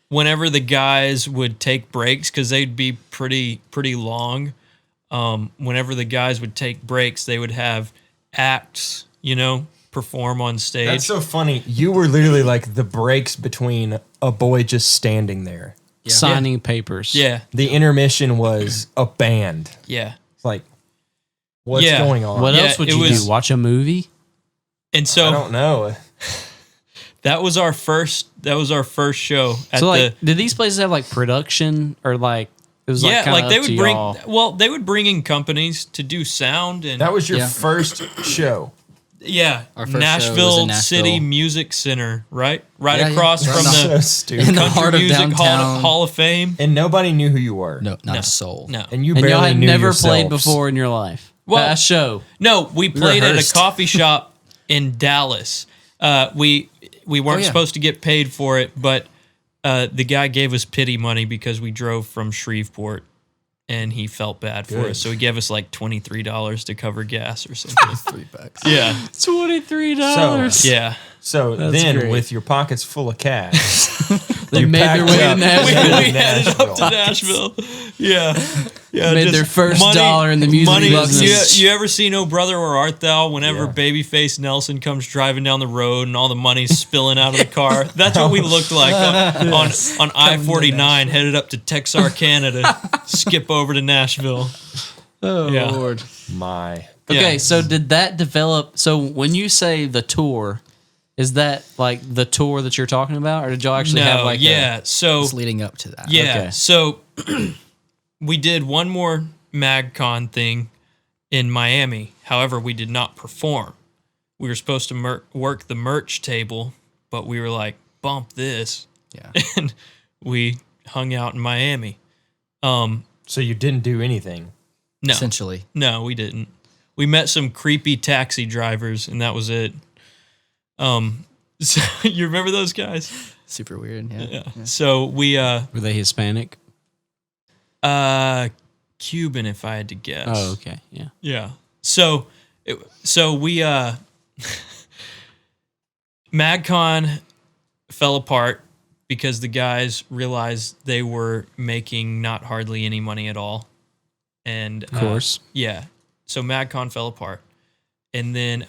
whenever the guys would take breaks, because they'd be pretty long, whenever the guys would take breaks, they would have acts, perform on stage. That's so funny. You were literally like the breaks between a boy just standing there. Signing papers. yeah, The intermission was a band. yeah. It's like, what's Yeah. going on? What Yeah, else would it you was- do? Watch a movie? And I so don't know. that was our first show at So like, did these places have like production or like it was like yeah, kinda like they up to would bring y'all? they would bring in companies to do sound and That was your Yeah. first show. yeah, Our first show was Nashville in Nashville. City Music Center, right Yeah, across yeah. from Right So the stupid. In the Country heart of Music downtown. Hall of Fame. And nobody knew who you were. No, not No. a soul. No, And you And barely y'all had knew never yourselves. played before in your life. Well- A show. No, we played at a rehearsed. coffee shop in Dallas. We weren't yeah. supposed to get paid for it, but the guy gave us pity money because we drove from Shreveport, and he felt bad for Good. us, so he gave us like $23 to cover gas or something. $3. yeah, $23. yeah. So That's then, great. with your pockets full of cash, They made their way to we Nashville. headed up to Nashville. Yeah. Made just their first dollar in the music business. You ever see No Brother Where Art Thou? Whenever Yeah. Babyface Nelson comes driving down the road and all the money's spilling out of the car, that's what we looked like on I-49 headed up to Texarkana to skip over to Nashville. Oh, Yeah. Lord. My. Okay, Yeah. so did that develop? So when you say the tour, is that like the tour that you're talking about? Or did y'all actually have like so It's leading up to that. yeah, Okay. so we did one more MagCon thing in Miami. However, we did not perform. We were supposed to work the merch table, but we were like, bump this. Yeah. And we hung out in Miami. So you didn't do anything. No, Essentially. no, we didn't. We met some creepy taxi drivers, and that was it. So you remember those guys? Super weird. Yeah. Yeah. So we were they Hispanic? Cuban, if I had to guess. Oh, okay, yeah. Yeah. So we MagCon fell apart because the guys realized they were making not hardly any money at all. And Of course. yeah. So MagCon fell apart. And then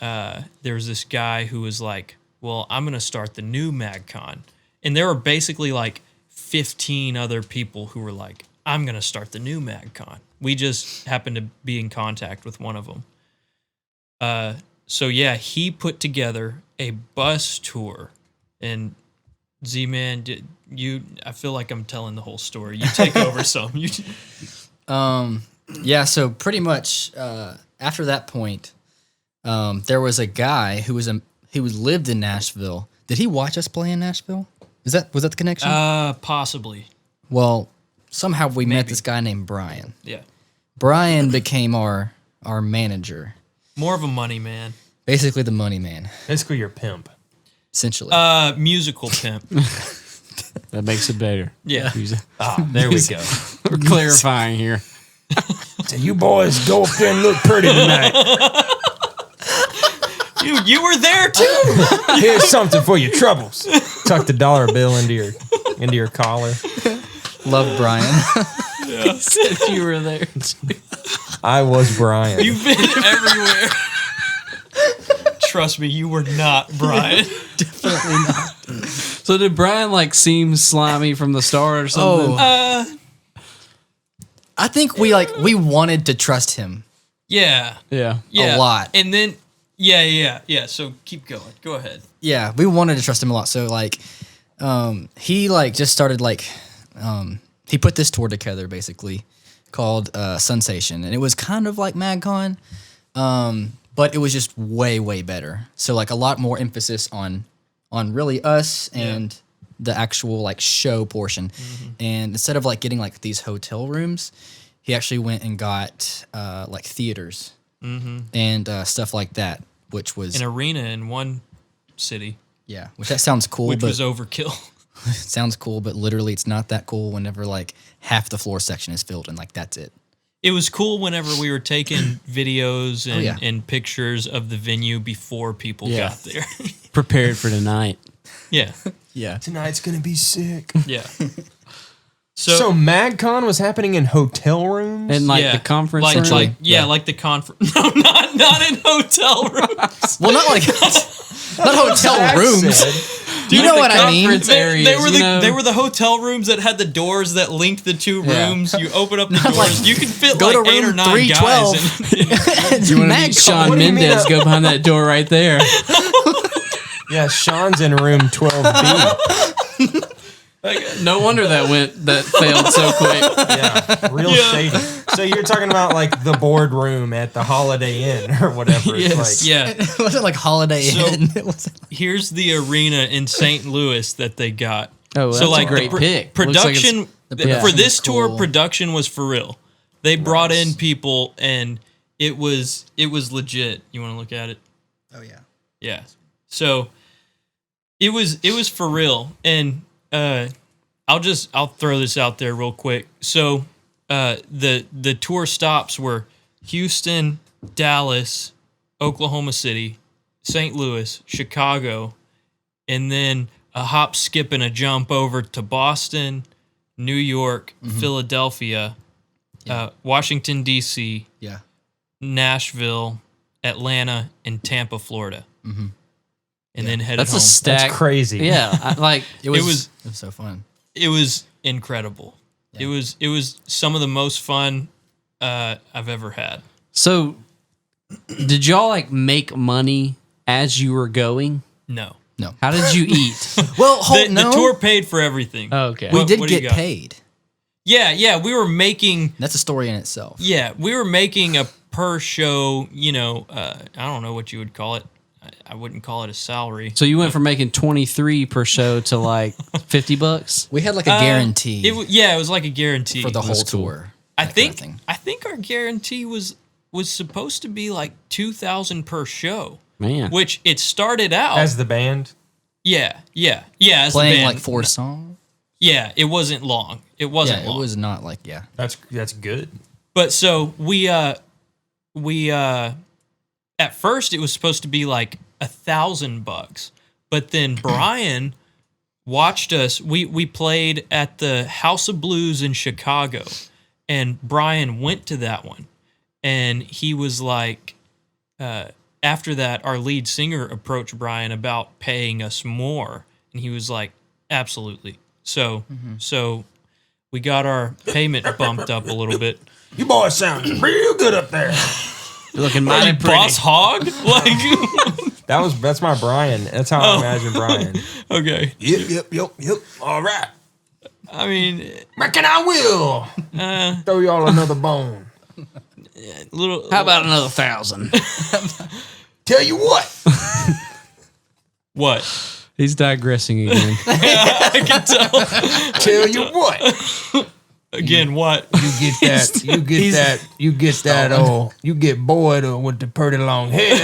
there was this guy who was like, well, I'm going to start the new MagCon. And there were basically like 15 other people who were like, I'm going to start the new MagCon. We just happened to be in contact with one of them. So yeah, he put together a bus tour. And Z-Man, I feel like I'm telling the whole story. You take over some. Yeah, so pretty much after that point, there was a guy who lived in Nashville. Did he watch us play in Nashville? Was that the connection? Possibly. Well, somehow we met this guy named Brian. Yeah. Brian became our manager, More of a money man. basically the money man, Basically, your pimp. essentially. Musical pimp. That makes it better. Yeah. There we go. We're clarifying here. So you boys go up there and look pretty tonight. You were there too. Here's something for your troubles. Tuck the dollar bill into your collar. Love Brian. Said you were there. I was Brian. You've been everywhere. Trust me, you were not Brian. Definitely not. So did Brian like seem slimy from the start or something? I think we wanted to trust him. Yeah. Yeah. Yeah. A lot. And then yeah. So keep going. Go ahead. Yeah, we wanted to trust him a lot. So he just started he put this tour together basically called Sensation, and it was kind of like MagCon, but it was just way better. So a lot more emphasis on really us and the actual show portion. Mm-hmm. And instead of getting these hotel rooms, he actually went and got theaters and stuff like that, which was An arena in one city, which that sounds cool, which but was overkill. it sounds cool, but literally it's not that cool whenever half the floor section is filled and that's it. It was cool whenever we were taking videos and, yeah. and pictures of the venue before people Yeah. got there. Prepared for tonight. Yeah. Yeah. Tonight's gonna be sick. Yeah. So MagCon was happening in hotel rooms? And the conference like, room. like the conference. No, not in hotel rooms. Well, not not hotel Zach rooms. said. You know what I mean? conference areas, They were the hotel rooms that had the doors that linked the two Yeah. rooms. You open up the doors. You can fit Go to 8 or room 9 312. guys in. You want to meet Sean What do you mean Mendez? Go behind that door right there. Yeah, Sean's in room 12B. No wonder that failed so quick. Yeah, real shady. So you're talking about the boardroom at the Holiday Inn or whatever. Yes. Yeah. It wasn't Holiday So- Inn. It was Here's the arena in St. Louis that they got. Oh, that's a great pick. Looks like it's- Production for this tour, cool. production was for real. They brought in people, and it was legit. You want to look at it? Oh yeah. Yeah. So it was for real, and I'll throw this out there real quick. So the tour stops were Houston, Dallas, Oklahoma City, St. Louis, Chicago, and then a hop, skip, and a jump over to Boston, New York, Philadelphia, Washington, D.C., Yeah. Nashville, Atlanta, and Tampa, Florida. And then headed That's home. a stack. That's crazy. Yeah, It was was- so fun. It was incredible. It was some of the most fun I've ever had. So, did y'all like make money as you were going? No. How did you eat? Well, The tour paid for everything. Okay. we What- did what do you get got? paid. Yeah, we were making That's a story in itself. we were making a per show, I don't know what you would call it. I wouldn't call it a salary. So you went from making 23 per show to like $50. We had like a guarantee It was like a guarantee for the whole That's cool. tour. I that kind of think thing. I think our guarantee was supposed to be like $2,000 per show, Man, which it started out As the band. as the Playing band. like 4 songs. Yeah, it wasn't long. It wasn't Yeah, long. it was not like That's good. But so we at first it was supposed to be like $1,000, but then Brian watched us. We played at the House of Blues in Chicago, and Brian went to that one, and he was like, after that, our lead singer approached Brian about paying us more, and he was like, absolutely. So we got our payment bumped up a little bit. You boys sound real good up there. you're looking Are mighty you pretty. Boss Hog? Like, That's my Brian. That's how I imagine Brian. okay. Yep. All right. I mean, Reckon I will. Throw y'all another bone. little. How about another 1,000? Tell you what. what? He's digressing again. I can tell. Tell you what. Again, what? You get that. You get that. You get Boyd with the pretty long hair.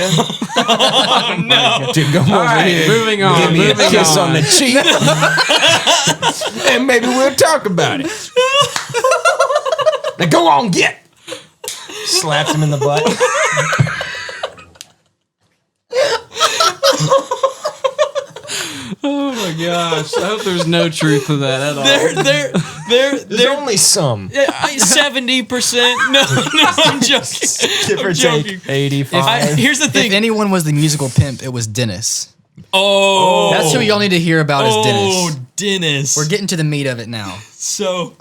Oh, no. To go over here. moving on. Give me a moving kiss on on. the cheek. And maybe we'll talk about it. Now go on, get. Slapped him in the butt. Oh my gosh! I hope there's no truth to that at all. There's only some. 70%. No, I'm joking. Give or I'm take joking. 85. Here's the If thing. anyone was the musical pimp, it was Dennis. Oh, That's who y'all need to hear about is Dennis. Dennis. We're getting to the meat of it now. So,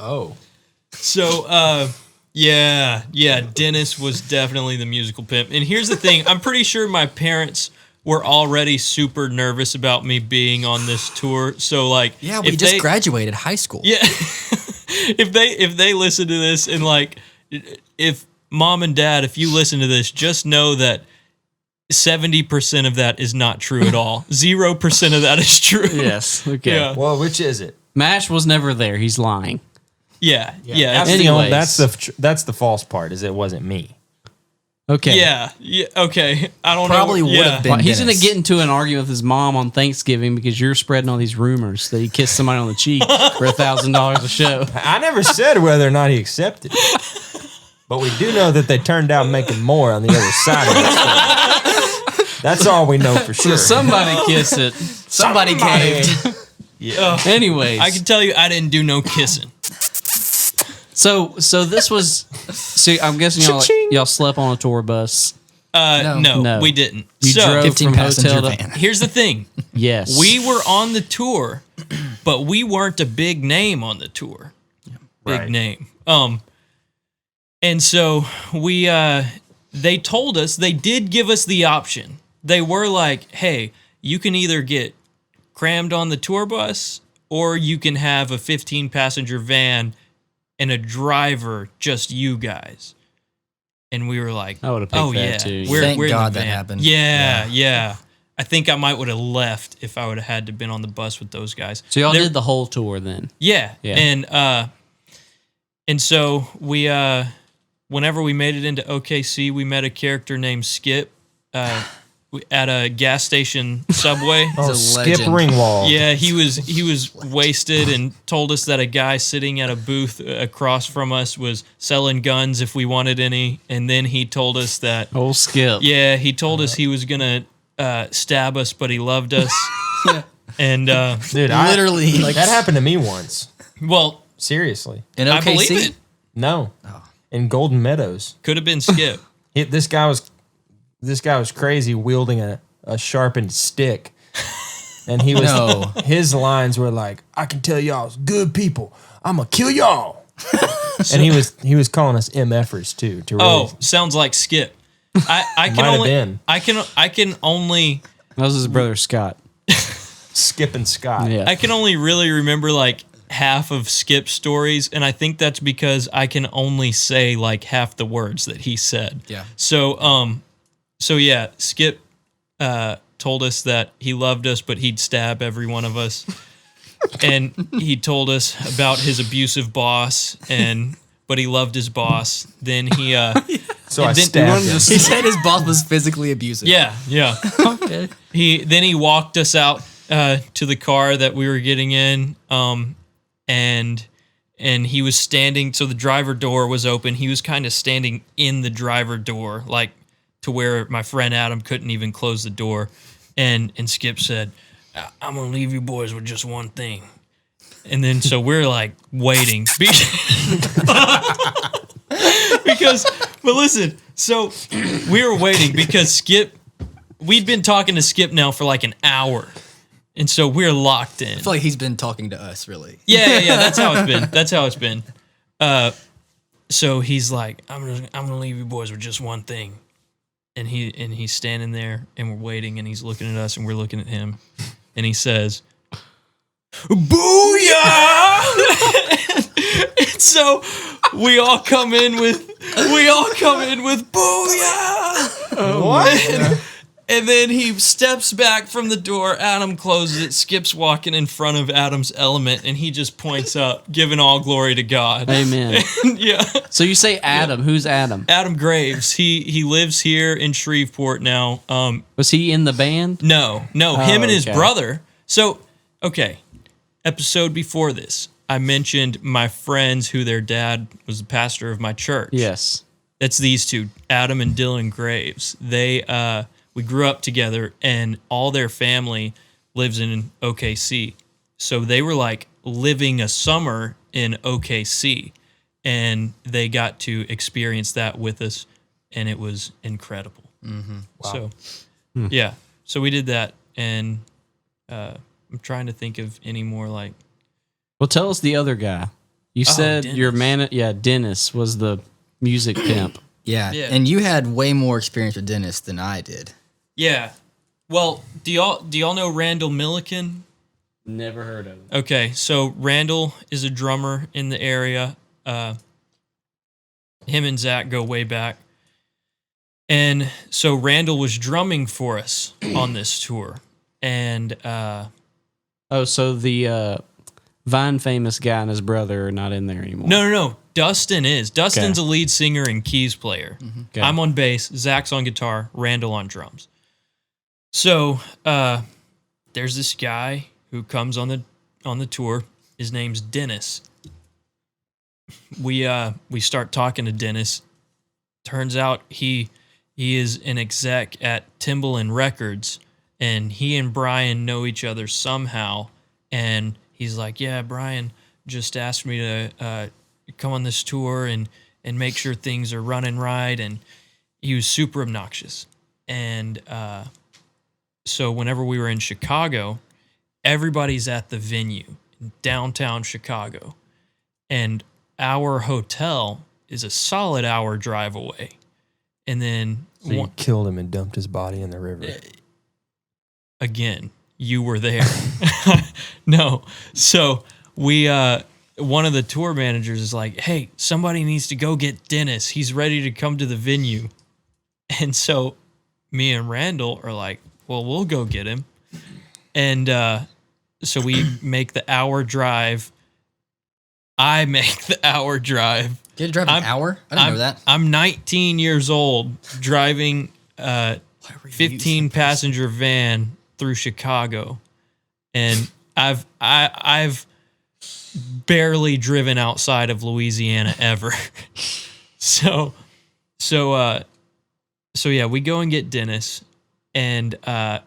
yeah, Dennis was definitely the musical pimp. And here's the thing, I'm pretty sure my parents were already super nervous about me being on this tour. So like, Yeah, we if just they- graduated high school. Yeah. if they listen to this and like, if mom and dad, if you listen to this, just know that 70% of that is not true at all. 0% of that is true. Yes. Okay. Yeah. Well, which is it? Mash was never there. He's lying. Yeah. That's, Anyways. that's the false part, is it wasn't me. Okay. Yeah. Okay. I don't Probably know. would have been. Well, he's going to Dennis. get into an argument with his mom on Thanksgiving because you're spreading all these rumors that he kissed somebody on the cheek for $1,000 a show. I never said whether or not he accepted it. But we do know that they turned out making more on the other side of it. That's all we know for So sure. somebody kissed it. Somebody caved. Anyways, I can tell you I didn't do no kissing. so this was. See, I'm guessing y'all slept on a tour bus. No, we didn't. You So drove 15 from passenger hotel to. van. here's the thing. Yes, We were on the tour, but we weren't a big name on the tour. Big Right. name. And so they told us, they did give us the option. They were like, hey, you can either get crammed on the tour bus or you can have a 15 passenger van and a driver, just you guys. And we were like, I would've picked oh that yeah, too. we're Thank in the God that van." happened. Yeah. I think I might would have left if I would have had to been on the bus with those guys. So y'all They're- did the whole tour then. Yeah. Yeah. And so we whenever we made it into OKC, we met a character named Skip at a gas station subway. Oh, a Skip legend. Ringwald. Yeah, he was wasted and told us that a guy sitting at a booth across from us was selling guns if we wanted any. And then he told us that Old Skip. he told us he was gonna stab us, but he loved us. And Dude, Literally, like that happened to me once. well, Seriously. in I believe OKC. it. No. In Golden Meadows. Could have been Skip. This guy was crazy wielding a sharpened stick. And he was No. his lines were like, I can tell y'all's good people. I'm gonna kill y'all. And he was calling us MFers too. To really, Oh, sounds like Skip. I can Might have only been. I can only That was his brother Scott. Skip and Scott. Yeah. I can only really remember like half of Skip's stories, and I think that's because I can only say like half the words that he said. Yeah. So yeah, Skip told us that he loved us, but he'd stab every one of us. And he told us about his abusive boss, but he loved his boss. Then he So I then- stabbed him. He said his boss was physically abusive. yeah. Okay. He walked us out to the car that we were getting in, and he was standing. So the driver door was open. He was kind of standing in the driver door, like to where my friend Adam couldn't even close the door. And Skip said, "I'm gonna leave you boys with just one thing." And then so we're like waiting because, but listen, so we were waiting because we'd been talking to Skip now for like an hour. And so we're locked in. I feel like he's been talking to us, really. Yeah. That's how it's been. So he's like, I'm gonna leave you boys with just one thing. And he's standing there and we're waiting and he's looking at us and we're looking at him. And he says, "Booyah!" And so we all come in with booyah. What? And then he steps back from the door. Adam closes it. Skip's walking in front of Adam's element, and he just points up, giving all glory to God. Amen. Yeah, So you say Adam. Who's Adam? Adam Graves. He lives here in Shreveport now. Was he in the band? No, him and his okay. brother. So, okay, episode before this, I mentioned my friends who their dad was the pastor of my church. Yes. That's these two, Adam and Dylan Graves. We grew up together, and all their family lives in OKC. So they were like living a summer in OKC, and they got to experience that with us, and it was incredible. Mm-hmm. Wow. So, yeah, so we did that, and I'm trying to think of any more like. Well, tell us the other guy. You said Dennis. your man. Yeah, Dennis was the music pimp. Yeah. Yeah. And you had way more experience with Dennis than I did. Yeah. Well, do y'all know Randall Milliken? Never heard of him. Okay, so Randall is a drummer in the area. Him and Zach go way back. And so Randall was drumming for us on this tour. And Oh, so the Vine famous guy and his brother are not in there anymore. no. Dustin is. Dustin's a lead singer and keys player. Okay. I'm on bass, Zach's on guitar, Randall on drums. So there's this guy who comes on the tour. His name's Dennis. We start talking to Dennis. Turns out he is an exec at Timbaland Records, and he and Brian know each other somehow. And he's like, "Yeah, Brian just asked me to come on this tour and make sure things are running right." And he was super obnoxious. And so whenever we were in Chicago, everybody's at the venue in downtown Chicago. And our hotel is a solid hour drive away. And then So you killed him and dumped his body in the river. again, you were there. No. So we one of the tour managers is like, "Hey, somebody needs to go get Dennis. He's ready to come to the venue." And so me and Randall are like, "Well, we'll go get him." And so we make the hour drive. I make the hour drive. You had to drive an hour? I didn't know that. I'm 19 years old driving a 15 passenger van through Chicago. And I've barely driven outside of Louisiana ever. So yeah, we go and get Dennis, and but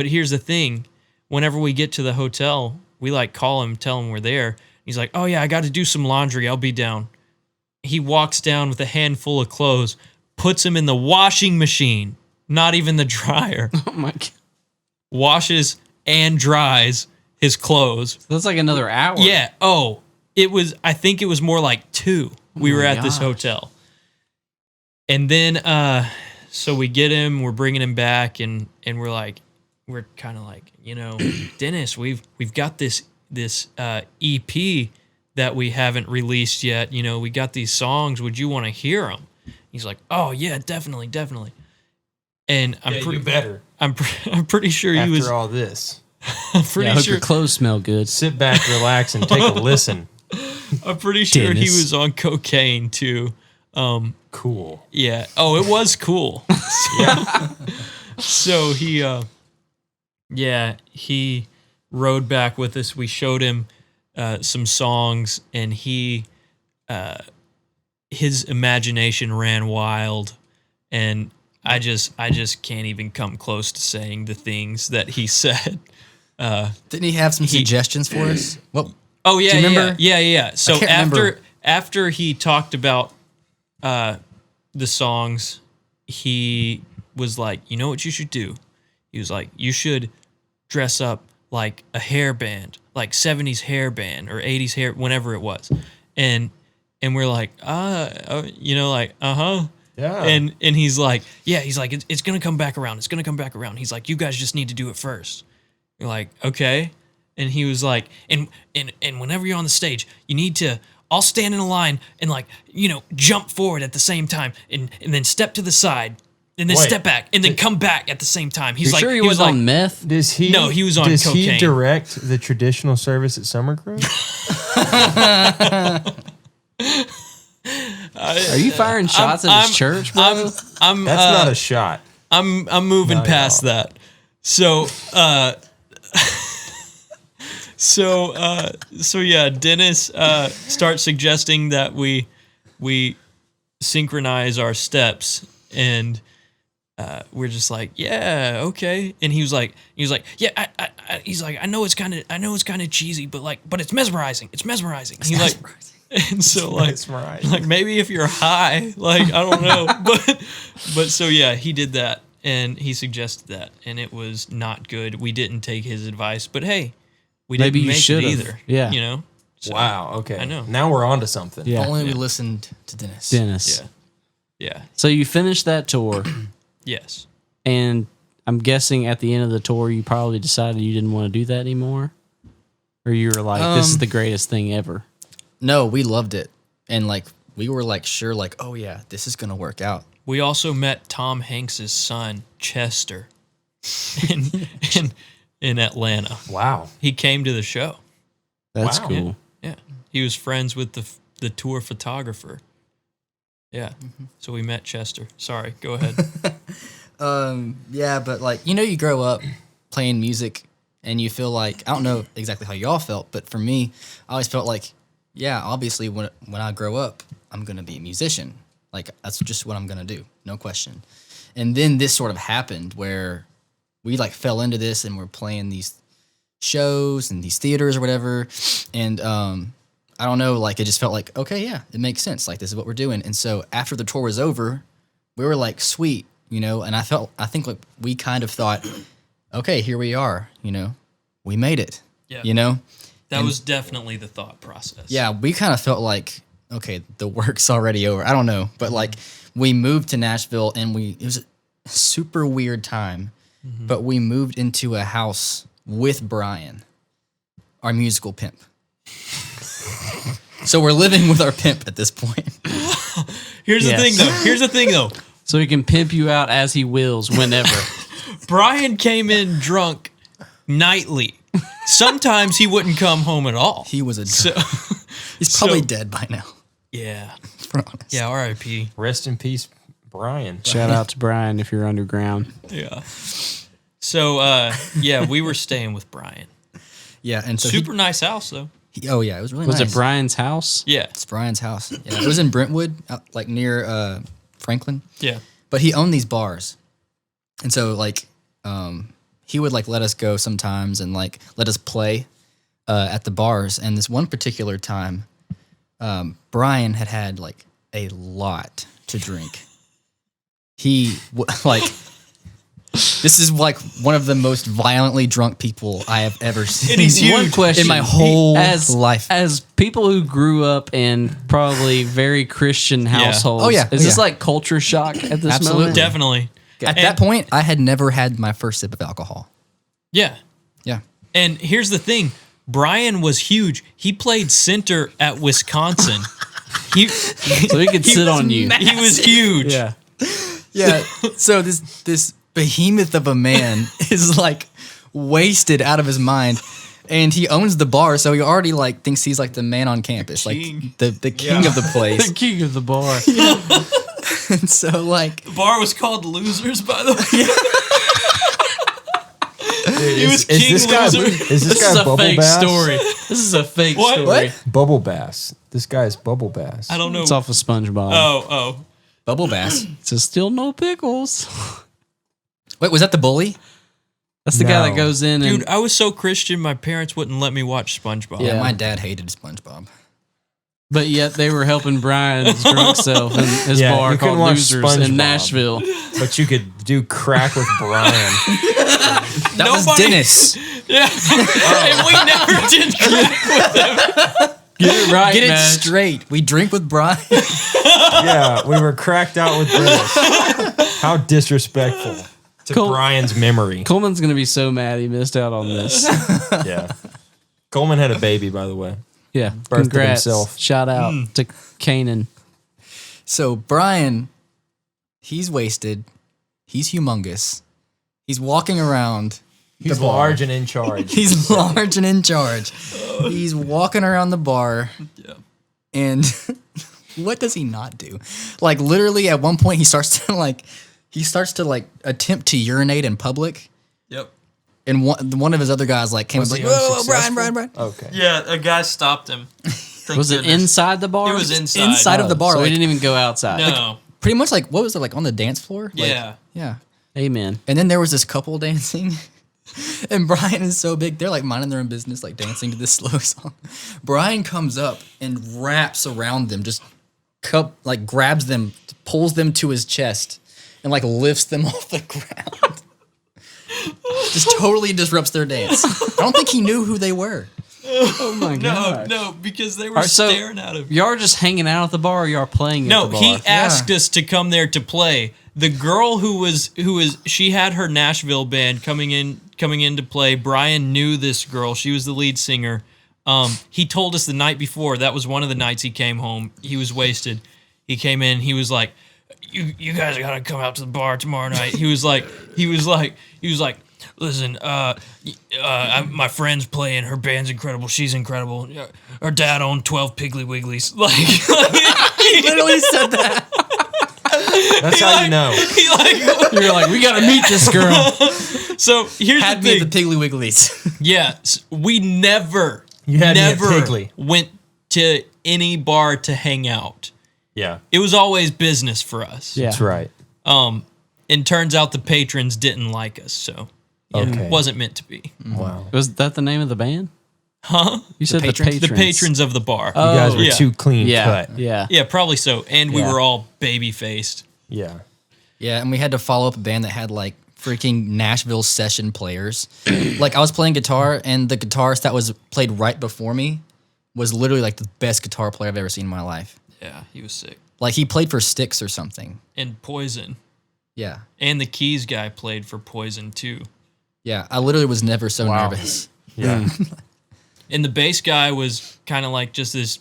here's the thing: whenever we get to the hotel, we like call him, tell him we're there. He's like, "Oh yeah, I got to do some laundry. I'll be down." He walks down with a handful of clothes, puts them in the washing machine, not even the dryer. Oh my god. Washes and dries his clothes. That's like another hour. Yeah. Oh, I think it was more like 2. We were at this hotel. And then, so we get him, we're bringing him back, and we're kind of like, Dennis, we've got this EP that we haven't released yet. We got these songs. Would you want to hear them? He's like, "Oh yeah, definitely." And you better. I'm pretty sure he was. After all this, I'm pretty I hope sure. your clothes smell good. sit back, relax, and take a listen. I'm pretty sure he Dennis. was on cocaine too. Cool. Yeah. Oh, it was cool. Yeah. So he rode back with us. We showed him some songs, and his imagination ran wild, and I just can't even come close to saying the things that he said. Didn't he have some suggestions for us? Well, Oh yeah, do you remember? yeah. So can't remember. after he talked about the songs, he was like, "You know what you should do?" He was like, "You should dress up like a hair band, like 70s hair band or 80s hair, whenever it was." And we're like, like, "Uh-huh." Yeah. And he's like, it's going to come back around. It's going to come back around. He's like, "You guys just need to do it first." You're like, "Okay." And he was like, and whenever you're on the stage, you need to all stand in a line and jump forward at the same time and then step to the side and then Wait, step back and then come back at the same time. He's You like, sure he was was like, on meth? Does he? No, he was on Does he cocaine. direct the traditional service at Summer Grove? Are you firing shots at his church, bro? That's not a shot. I'm moving Not at past all. that. So so yeah, Dennis starts suggesting that we synchronize our steps, and we're just like, "Yeah, okay." And he was like, "Yeah, he's like, I know it's kind of cheesy, but it's mesmerizing. It's mesmerizing." He's like, and so Mesmerizing. like maybe if you're high, I don't know, but so yeah, he did that, and he suggested that, and it was not good. We didn't take his advice, but hey, we Maybe didn't you make it should've. either. Yeah. So, Wow. Okay. I know. Now we're on to something. Yeah. only we listened to Dennis. Dennis. Yeah. So you finished that tour, Yes. and I'm guessing at the end of the tour, you probably decided you didn't want to do that anymore, or you were like, "This is the greatest thing ever." No, we loved it, and we were sure, oh yeah, this is gonna work out. We also met Tom Hanks's son, Chester, in Atlanta. Wow. He came to the show. That's Wow. cool. Yeah. He was friends with the tour photographer. Yeah. So we met Chester. Sorry, go ahead. Yeah, but you grow up playing music, and you feel I don't know exactly how y'all felt, but for me, I always felt yeah, obviously when I grow up, I'm gonna be a musician. That's just what I'm gonna do, no question. And then this sort of happened where we fell into this, and we're playing these shows and these theaters or whatever, and I don't know, it just felt okay, yeah, it makes sense. This is what we're doing. And so after the tour was over, we were sweet, and I think we kind of thought, okay, here we are, we made it, Yeah. That was definitely the thought process. Yeah, we kind of felt okay, the work's already over. I don't know, but we moved to Nashville, and it was a super weird time, but we moved into a house with Brian, our musical pimp. So we're living with our pimp at this point. Here's Yes. the thing though. So he can pimp you out as he wills whenever. Brian came in drunk nightly. Sometimes he wouldn't come home at all. He was a So he's probably so- dead by now. yeah. For honest. Yeah, R.I.P. Rest in peace, Brian. Shout out to Brian if you're underground. Yeah. So yeah, we were staying with Brian. Yeah, and so Super nice house though. oh yeah, it was really Was nice. it Brian's house? Yeah. It's Brian's house. Yeah, it was in Brentwood, out, near Franklin. Yeah. But he owned these bars, and so he would like let us go sometimes and like let us play at the bars. And this one particular time, Brian had like a lot to drink. This is like one of the most violently drunk people I have ever seen. And he's huge. One question in my whole as life. As people who grew up in probably very Christian households, Oh, yeah. is this Yeah. like culture shock at this Absolutely. moment? Definitely. At that point, I had never had my first sip of alcohol. Yeah. Yeah. And here's the thing. Brian was huge. He played center at Wisconsin. So he could sit on you. He was huge. Yeah. Yeah. So this behemoth of a man is like wasted out of his mind. And he owns the bar, so he already like thinks he's like the man on campus, king. like the king of the place. The king of the bar. And so like The bar was called Losers, by the way. He was Is King this guy Loser. is This this guy is a Bubble fake Bass? story. This is a fake What? story. What? Bubble Bass. This guy's Bubble Bass. I don't know. It's off of SpongeBob. Oh. Bubble Bass. It's still no pickles. Wait, was that the bully? That's the guy No. that goes in and Dude, I was so Christian, my parents wouldn't let me watch SpongeBob. Yeah, Yeah. my dad hated SpongeBob. but yet they were helping Brian's drunk self in his Yeah, bar you couldn't called watch Losers SpongeBob. in Nashville. But you could do crack with Brian. That was Nobody- Dennis. Yeah. And we never did crack. Get it right, Get it man. straight. We drink with Brian. Yeah, we were cracked out with this. How disrespectful to Cole- Brian's memory. Coleman's gonna be so mad he missed out on this. Yeah. Coleman had a baby, by the way. Yeah, Birthed congrats. himself. Shout out to Kanan. So Brian, he's wasted. He's humongous. He's walking around. He's the bar. large and in charge. He's large and in charge. He's walking around the bar. Yeah. And what does he not do? Like literally at one point he starts to attempt to urinate in public. Yep. And one of his other guys like came and was he like, "Whoa, unsuccessful? Brian." Okay. Yeah, a guy stopped him. Was it inside the bar? It was inside. Inside of the bar. So we like, didn't even go outside. No. pretty much like what was it like on the dance floor? Like, Yeah. yeah. Amen. And then there was this couple dancing. And Brian is so big, they're like minding their own business, like dancing to this slow song. Brian comes up and wraps around them, just grabs them, pulls them to his chest, and like lifts them off the ground. Just totally disrupts their dance. I don't think he knew who they were. Oh my god. No, because they were Alright, so staring at him. y'all are just hanging out at the bar or y'all are playing at No, the bar? he asked us to come there to play. The girl who was she had her Nashville band coming in to play. Brian knew this girl. She was the lead singer. He told us the night before. That was one of the nights he came home. He was wasted. He came in. He was like, "You guys gotta come out to the bar tomorrow night." He was like, "Listen, my friend's playing. Her band's incredible. She's incredible. Her dad owned 12 Piggly Wigglies." Like he Literally said that. That's how you know. You're like, we gotta meet this girl. So here's Had the me thing. at the Piggly Wigglies. Yeah, we never had me at Piggly. went to any bar to hang out. Yeah. It was always business for us. Yeah. That's right. And turns out the patrons didn't like us, so Okay. it wasn't meant to be. Wow. Was that the name of the band? Huh? You said the patrons? patrons. The patrons of the bar. You guys were yeah. too clean Yeah. cut. Yeah. Yeah, probably so. And we Yeah. were all baby faced. Yeah. Yeah, and we had to follow up a band that had like freaking Nashville session players. Like I was playing guitar, and the guitarist that was played right before me was literally like the best guitar player I've ever seen in my life. Yeah, he was sick. Like he played for Styx or something. And Poison. Yeah. And the keys guy played for Poison too. Yeah, I literally was never so Wow. nervous. Yeah. And the bass guy was kind of like just this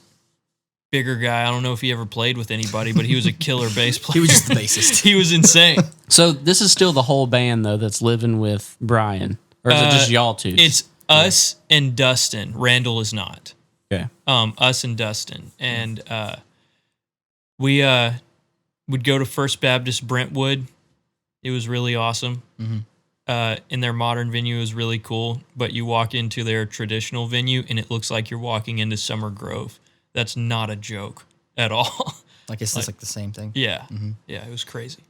bigger guy. I don't know if he ever played with anybody, but he was a killer bass player. He was just the bassist. He was insane. So this is still the whole band though that's living with Brian, or is it just y'all two? It's us and Dustin. Randall is not. okay. Us and Dustin, and we would go to First Baptist Brentwood. It was really awesome. In their modern venue, it was really cool. But you walk into their traditional venue, and it looks like you're walking into Summer Grove. That's not a joke at all. Like it's just like the same thing. Yeah. Yeah, it was crazy.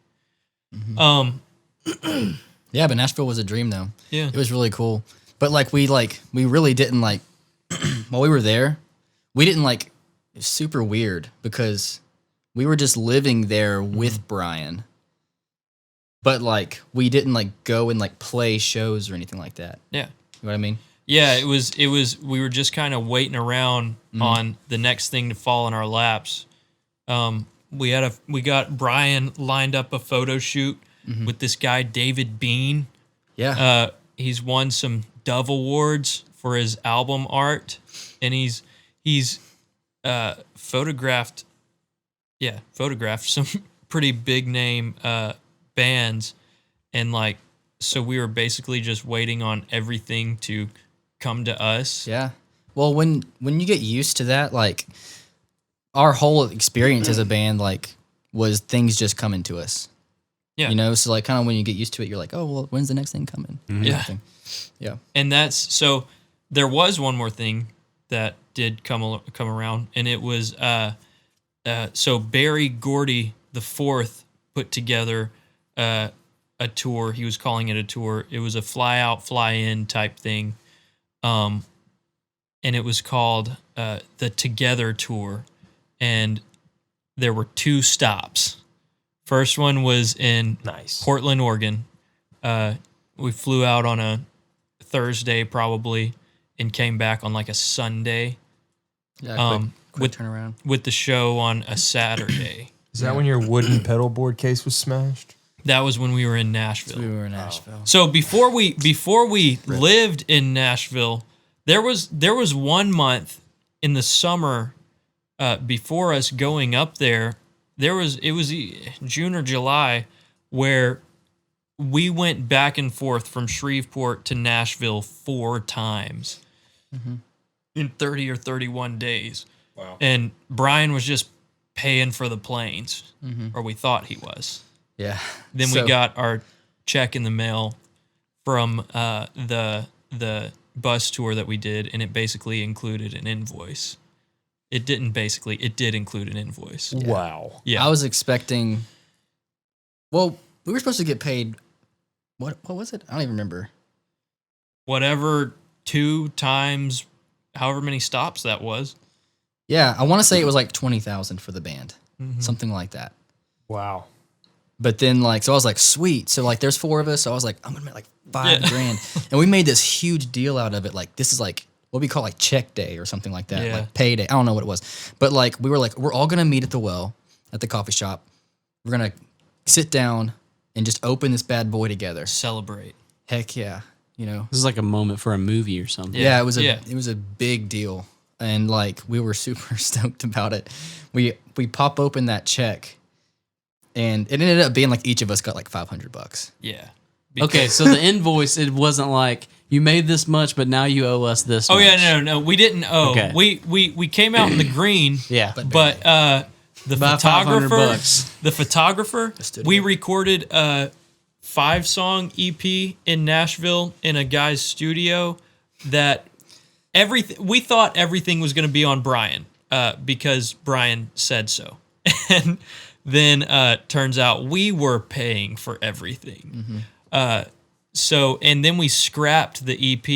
Yeah, but Nashville was a dream though. Yeah. It was really cool. But we really didn't while we were there, we didn't it was super weird because we were just living there with Brian. But we didn't go and play shows or anything like that. Yeah. You know what I mean? Yeah, it was we were just kind of waiting around on the next thing to fall in our laps. We got Brian lined up a photo shoot with this guy David Bean. Yeah. He's won some Dove Awards for his album art, and he's photographed some pretty big name bands, and so we were basically just waiting on everything to come to us. Yeah. Well, when you get used to that, our whole experience as a band, was things just coming to us. Yeah. You know, so kind of when you get used to it, you're like, oh, well, when's the next thing coming? Yeah. Yeah. And so there was one more thing that did come around, and it was so Barry Gordy the Fourth put together a tour. He was calling it a tour. It was a fly out, fly in type thing, and it was called the Together Tour, and there were 2 stops. First one was in Portland, Oregon. We flew out on a Thursday probably and came back on a Sunday. Yeah. Quick turnaround. With the show on a Saturday. Is that when your wooden pedal board case was smashed? That was when we were in Nashville. We were in Nashville. So before we lived in Nashville, there was 1 month in the summer before us going up there. It was June or July where we went back and forth from Shreveport to Nashville 4 times in 30 or 31 days. Wow. And Brian was just paying for the planes, or we thought he was. Yeah. Then we got our check in the mail from the bus tour that we did, and it basically included an invoice. It did include an invoice. Yeah. Wow. Yeah. I was expecting. Well, we were supposed to get paid. What was it? I don't even remember. Whatever 2 times, however many stops that was. Yeah, I want to say it was 20,000 for the band, something like that. Wow. But then so I was sweet. So there's 4 of us. So I was I'm gonna make $5,000, and we made this huge deal out of it. This is what we call check day or something like that, Yeah. payday. I don't know what it was, but we were we're all gonna meet at the well at the coffee shop. We're gonna sit down and just open this bad boy together. Celebrate. Heck yeah, you know. This is like a moment for a movie or something. Yeah, it was a big deal, and we were super stoked about it. We pop open that check, and it ended up being each of us got $500. Yeah. Okay, so the invoice, it wasn't you made this much, but now you owe us this much. Oh yeah, no, we didn't owe. Okay. We came out in the green. Yeah. But the About photographer, we recorded a 5-song EP in Nashville in a guy's studio that we thought everything was going to be on Brian because Brian said so. And then turns out we were paying for everything. And then we scrapped the EP.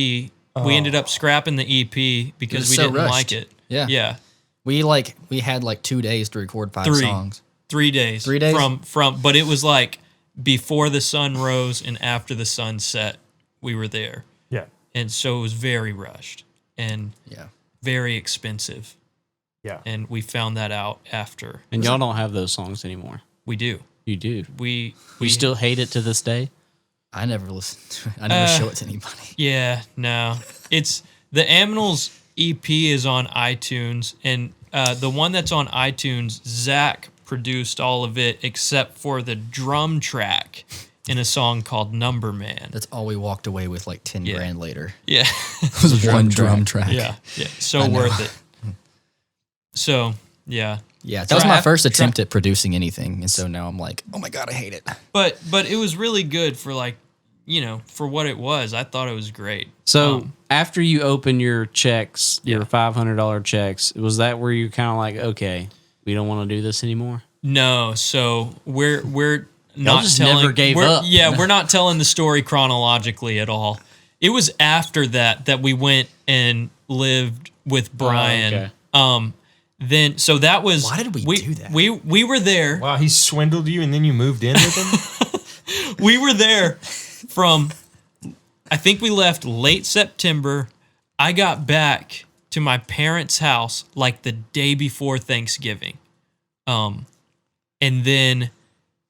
We ended up scrapping the EP because we didn't like it. Yeah. Yeah. We had 2 days to record 5 songs. 3 days. 3 days? But it was before the sun rose and after the sun set, we were there. Yeah. And so it was very rushed and very expensive. Yeah. And we found that out after. And y'all don't have those songs anymore. We do. You do. We still hate it to this day? I never listen to it. I never show it to anybody. Yeah, no. It's the Aminals EP is on iTunes, and the one that's on iTunes, Zack produced all of it except for the drum track in a song called Number Man. That's all we walked away with 10 grand later. Yeah. It was one drum track. Yeah. So worth it. So, yeah. Yeah, that was my first attempt at producing anything, and so now I'm oh my God, I hate it. But it was really good for for what it was. I thought it was great. So after you open your checks, your $500 checks, was that where you kind of okay, we don't want to do this anymore? No. So we're not just telling. never gave up. Yeah, we're not telling the story chronologically at all. It was after that we went and lived with Brian. okay. Then so that was Why did we do that? We were there. Wow, he swindled you and then you moved in with him? We were there from, I think we left late September. I got back to my parents' house like the day before Thanksgiving. And then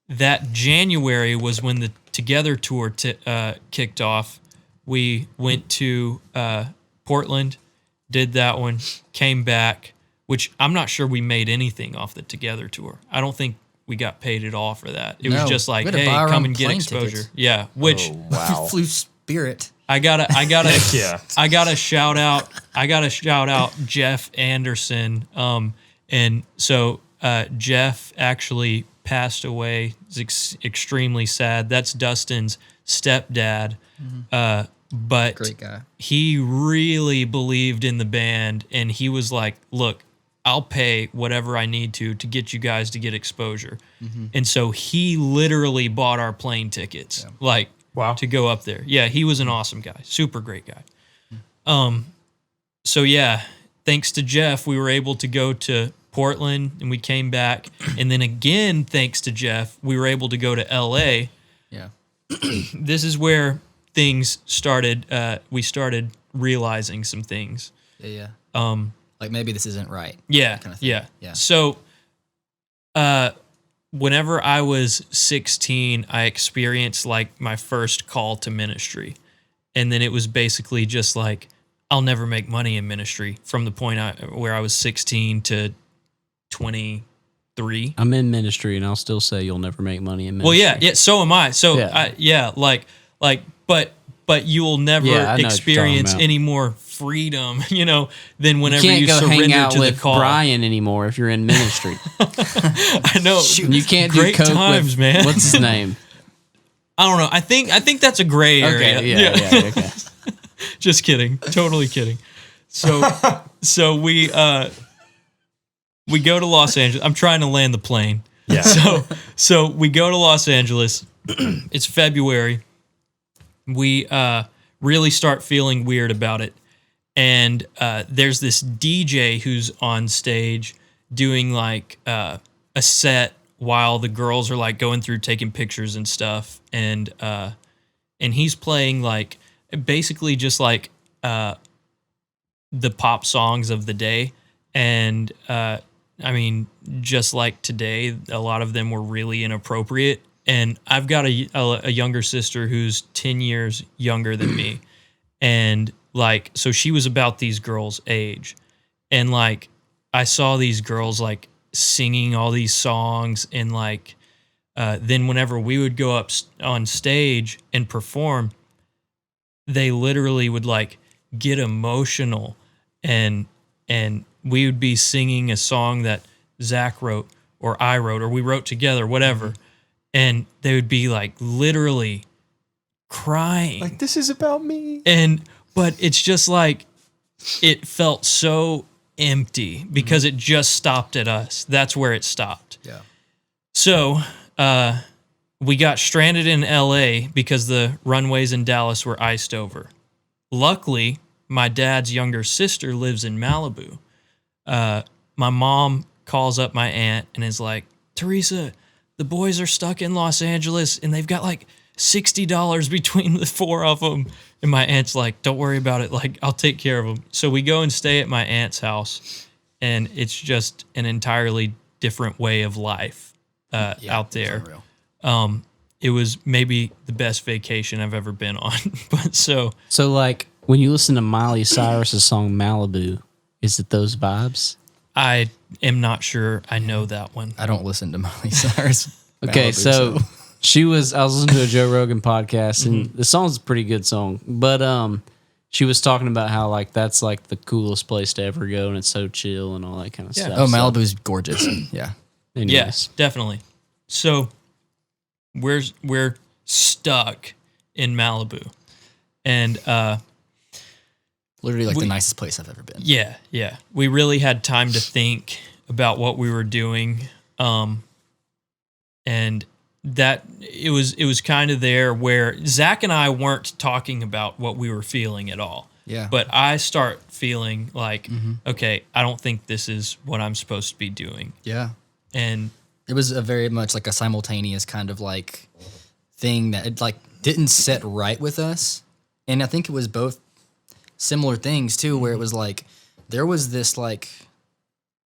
that January was when the Together tour kicked off. We went to Portland, did that one, came back, which I'm not sure we made anything off the Together tour. I don't think we got paid at all for that. It was just like, we had to hey, buy our come own and get plane exposure. tickets. Yeah, which Wow. Flew Spirit. I gotta Yeah. I gotta shout out Jeff Anderson. And so Jeff actually passed away. It's extremely sad. That's Dustin's stepdad. But Great guy. he really believed in the band, and he was like, look, I'll pay whatever I need to get you guys to get exposure. And so he literally bought our plane tickets, like, Wow. to go up there. Yeah, he was an awesome guy, super great guy. So yeah, thanks to Jeff, we were able to go to Portland, and we came back, and then again, thanks to Jeff, we were able to go to LA. Yeah. This is where things started. We started realizing some things. Yeah. Like maybe this isn't right. Yeah, Kind of thing. yeah. Yeah. So, whenever I was 16, I experienced like my first call to ministry, and then it was basically just like, I'll never make money in ministry from the point where I was 16 to 23. I'm in ministry, and I'll still say you'll never make money in ministry. Well, yeah. So am I. So Yeah. but you'll never Yeah, I know what you're experience talking about. any more freedom, than whenever You you, can't go hang surrender out to the with call. Brian anymore if you're in ministry. I know. And you can't Great do coke times, with, man. what's his name? I don't know. I think that's a gray area. Okay, yeah, okay. Just kidding. Totally kidding. So we go to Los Angeles. I'm trying to land the plane. Yeah. So we go to Los Angeles. It's February. We really start feeling weird about it. And there's this DJ who's on stage doing like a set while the girls are like going through taking pictures and stuff. And he's playing like basically just like the pop songs of the day. And I mean, just like today, a lot of them were really inappropriate. And I've got a younger sister who's 10 years younger than me. And like, so she was about these girls' age. And like, I saw these girls like singing all these songs. And like, then whenever we would go up on stage and perform, they literally would like get emotional, and we would be singing a song that Zach wrote or I wrote or we wrote together, whatever. And they would be like literally crying. Like, this is about me. But it's just like, it felt so empty because it just stopped at us. That's where it stopped. Yeah. So, we got stranded in LA because the runways in Dallas were iced over. Luckily, my dad's younger sister lives in Malibu. My mom calls up my aunt and is like, Teresa, the boys are stuck in Los Angeles and they've got like $60 between the four of them. And my aunt's like, don't worry about it. Like, I'll take care of them. So we go and stay at my aunt's house, and it's just an entirely different way of life out there. It was maybe the best vacation I've ever been on. But so like when you listen to Miley Cyrus's song Malibu, is it those vibes? I am not sure I know that one. I don't listen to Miley Cyrus. Okay, Malibu, so I was listening to a Joe Rogan podcast, and the song's a pretty good song, but she was talking about how like that's like the coolest place to ever go, and it's so chill and all that kind of stuff. Oh, So, Malibu's gorgeous. Yeah. anyways. Yes, definitely. So we're stuck in Malibu, and Literally like the nicest place I've ever been. yeah, we really had time to think about what we were doing, and that it was kind of there where Zach and I weren't talking about what we were feeling at all. Yeah. But I start feeling like, okay, I don't think this is what I'm supposed to be doing. Yeah. And It was a very much like a simultaneous kind of like thing that it like didn't set right with us. And I think it was both similar things too, where it was like, there was this like,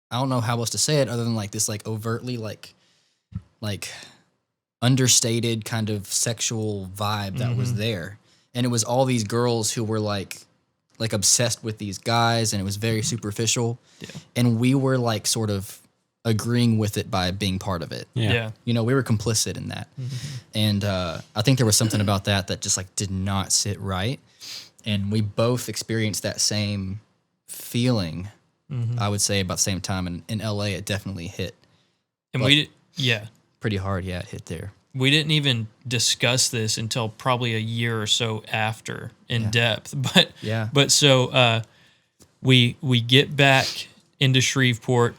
I don't know how else to say it other than like this like overtly like understated kind of sexual vibe that was there. And it was all these girls who were like obsessed with these guys, and it was very superficial. Yeah. And we were like sort of agreeing with it by being part of it. yeah. You know, we were complicit in that. And I think there was something about that just like did not sit right. And we both experienced that same feeling, I would say, about the same time. And in LA, it definitely hit And Like- yeah. pretty hard. Yeah, it hit there. We didn't even discuss this until probably a year or so after in depth. But Yeah. But so we get back into Shreveport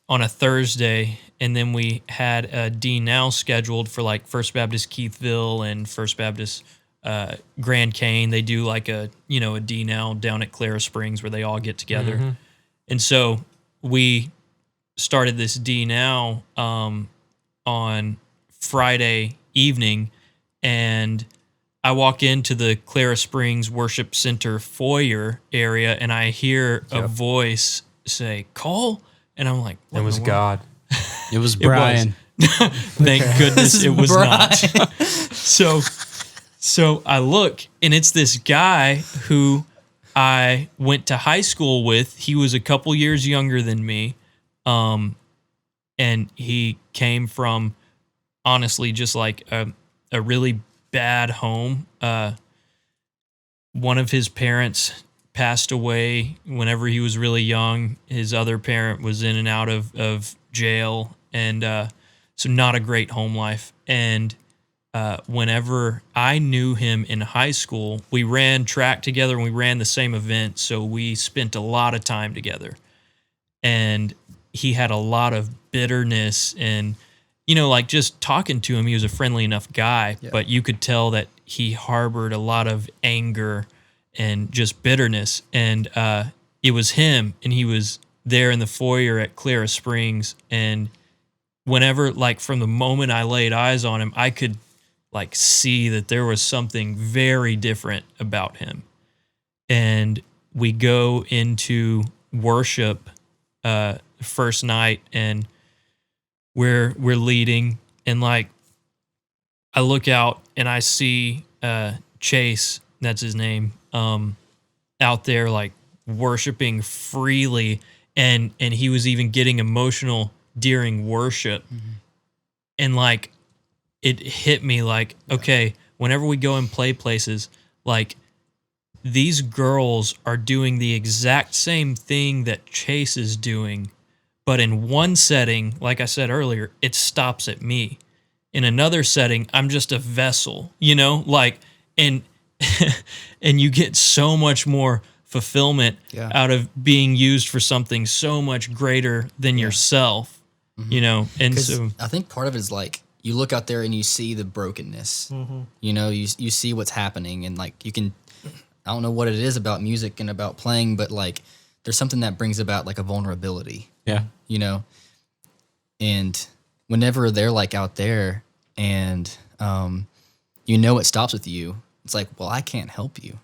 on a Thursday, and then we had a D Now scheduled for like First Baptist Keithville and First Baptist Grand Cane. They do like a D Now down at Clara Springs where they all get together. And so we started this D Now on Friday evening, and I walk into the Clara Springs Worship Center foyer area, and I hear a voice say, "Cole," and I'm like, It was God. It was Brian. Thank goodness it was not. So I look, and it's this guy who I went to high school with. He was a couple years younger than me, and he came from, honestly, just like a really bad home. One of his parents passed away whenever he was really young. His other parent was in and out of jail, and so not a great home life. And whenever I knew him in high school, we ran track together and we ran the same event, so we spent a lot of time together. And he had a lot of bitterness, and like just talking to him, he was a friendly enough guy, but you could tell that he harbored a lot of anger and just bitterness. And it was him, and he was there in the foyer at Clara Springs. And whenever, like, from the moment I laid eyes on him, I could like see that there was something very different about him. And we go into worship first night, and we're leading, and like I look out and I see Chase, that's his name, out there like worshiping freely, and he was even getting emotional during worship. And like it hit me like, okay, whenever we go and play places, like these girls are doing the exact same thing that Chase is doing, but in one setting, like I said earlier, it stops at me. In another setting, I'm just a vessel, like, and and you get so much more fulfillment out of being used for something so much greater than yourself, and so I think part of it is like, you look out there and you see the brokenness, you see what's happening, and like you can, I don't know what it is about music and about playing, but like there's something that brings about like a vulnerability. Yeah. And whenever they're like out there and, it stops with you, it's like, well, I can't help you.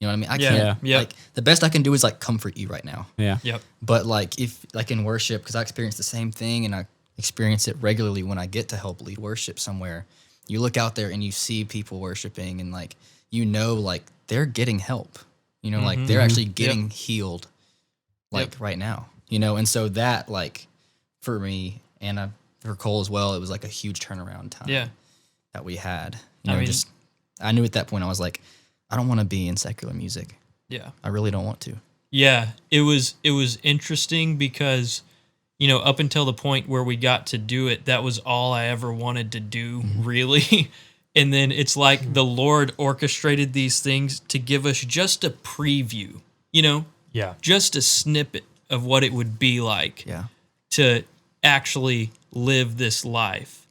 You know what I mean? I can't, like, the best I can do is like comfort you right now. Yeah. Yep. But like, if like in worship, because I experience the same thing, and I experience it regularly when I get to help lead worship somewhere, you look out there and you see people worshiping, and like, like they're getting help, like they're actually getting healed, like right now, and so that, like, for me and for Cole as well, it was like a huge turnaround time that we had. I knew at that point, I was like, I don't want to be in secular music. Yeah. I really don't want to. Yeah. It was interesting because, up until the point where we got to do it, that was all I ever wanted to do, really. And then it's like the Lord orchestrated these things to give us just a preview, Yeah. just a snippet of what it would be like to actually live this life.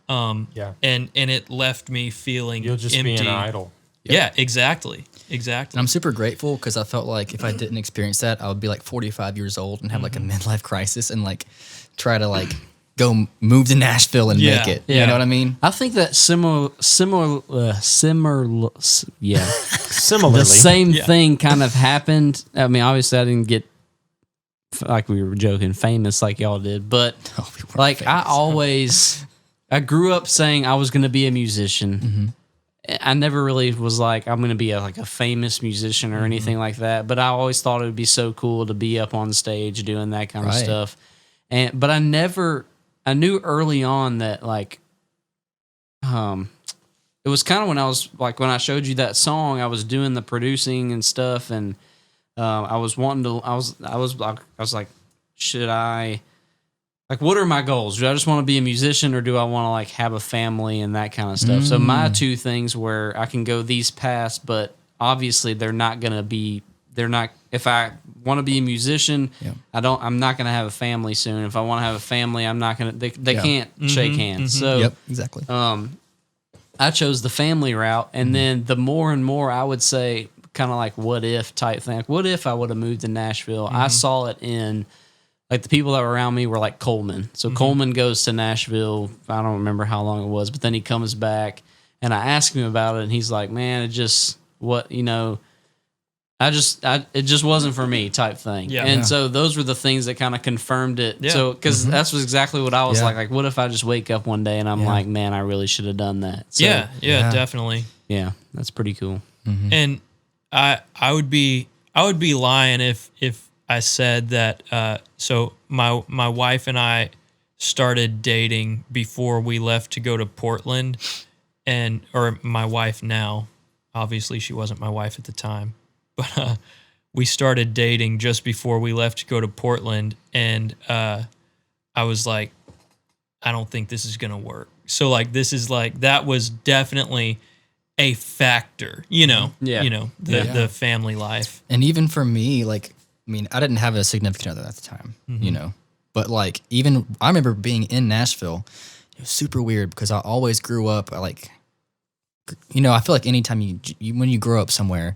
Yeah. and it left me feeling You'll just empty. be an idol. Yeah, exactly. And I'm super grateful because I felt like if I didn't experience that, I would be like 45 years old and have like a midlife crisis and like try to like go move to Nashville and Yeah. make it. Yeah. You know what I mean? I think that yeah, Similarly, the same Yeah. thing kind of happened. I mean, obviously, I didn't get, like we were joking, famous like y'all did, but Oh, we weren't like famous. I grew up saying I was going to be a musician. Mm-hmm. I never really was like, I'm going to be like a famous musician or anything like that. But I always thought it would be so cool to be up on stage doing that kind of Right. stuff. But I knew early on that like, it was kind of when I was like, when I showed you that song, I was doing the producing and stuff. And, I was like, should I, like, what are my goals? Do I just want to be a musician or do I want to like have a family and that kind of stuff? So my two things where I can go these paths, but obviously they're not, if I want to be a musician, Yeah. I'm not going to have a family soon. If I want to have a family, I'm not going to, they Yeah. can't shake hands. So, Yep, exactly. I chose the family route. And then the more and more I would say kind of like what if type thing. Like, what if I would have moved to Nashville? I saw it in, like the people that were around me were like Coleman. So Coleman goes to Nashville. I don't remember how long it was, but then he comes back and I asked him about it and he's like, man, it just wasn't for me type thing. Yeah. And Yeah. so those were the things that kind of confirmed it. Yeah. So, cause that's exactly what I was Yeah. like, what if I just wake up one day and I'm Yeah. like, man, I really should have done that. So, Yeah, Yeah. definitely. yeah, that's pretty cool. And I would be lying if I said that. So my wife and I started dating before we left to go to Portland, or my wife now. Obviously, she wasn't my wife at the time, but we started dating just before we left to go to Portland, and I was like, I don't think this is gonna work. So like, this is like, that was definitely a factor, Yeah. the family life. And even for me, like, I mean, I didn't have a significant other at the time, you know, but like, even I remember being in Nashville, it was super weird because I always grew up like, you know, I feel like anytime you when you grow up somewhere,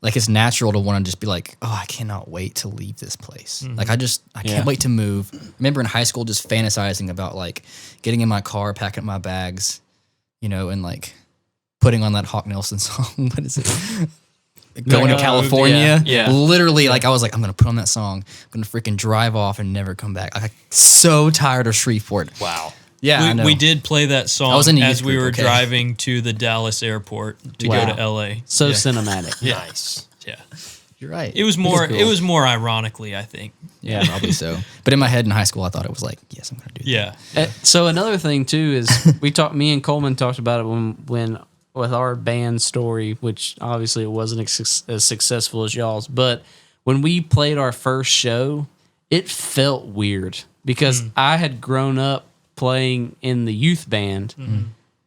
like it's natural to want to just be like, oh, I cannot wait to leave this place. Like I Yeah. can't wait to move. I remember in high school just fantasizing about like getting in my car, packing up my bags, you know, and like putting on that Hawk Nelson song. What is it? Going to California. yeah. Literally, like I was like, I'm gonna put on that song. I'm gonna freaking drive off and never come back. I'm so tired of Shreveport. wow. Yeah, I know. We did play that song was in a as youth we group, were okay. driving to the Dallas airport to Wow. go to LA. So yeah. cinematic. Nice. Yeah. You're right. It was more cool. it was more ironically, I think. Yeah, probably so. But in my head in high school, I thought it was like, yes, I'm gonna do that. Yeah. So another thing too is me and Coleman talked about it when with our band story, which obviously it wasn't as successful as y'all's, but when we played our first show, it felt weird because I had grown up playing in the youth band,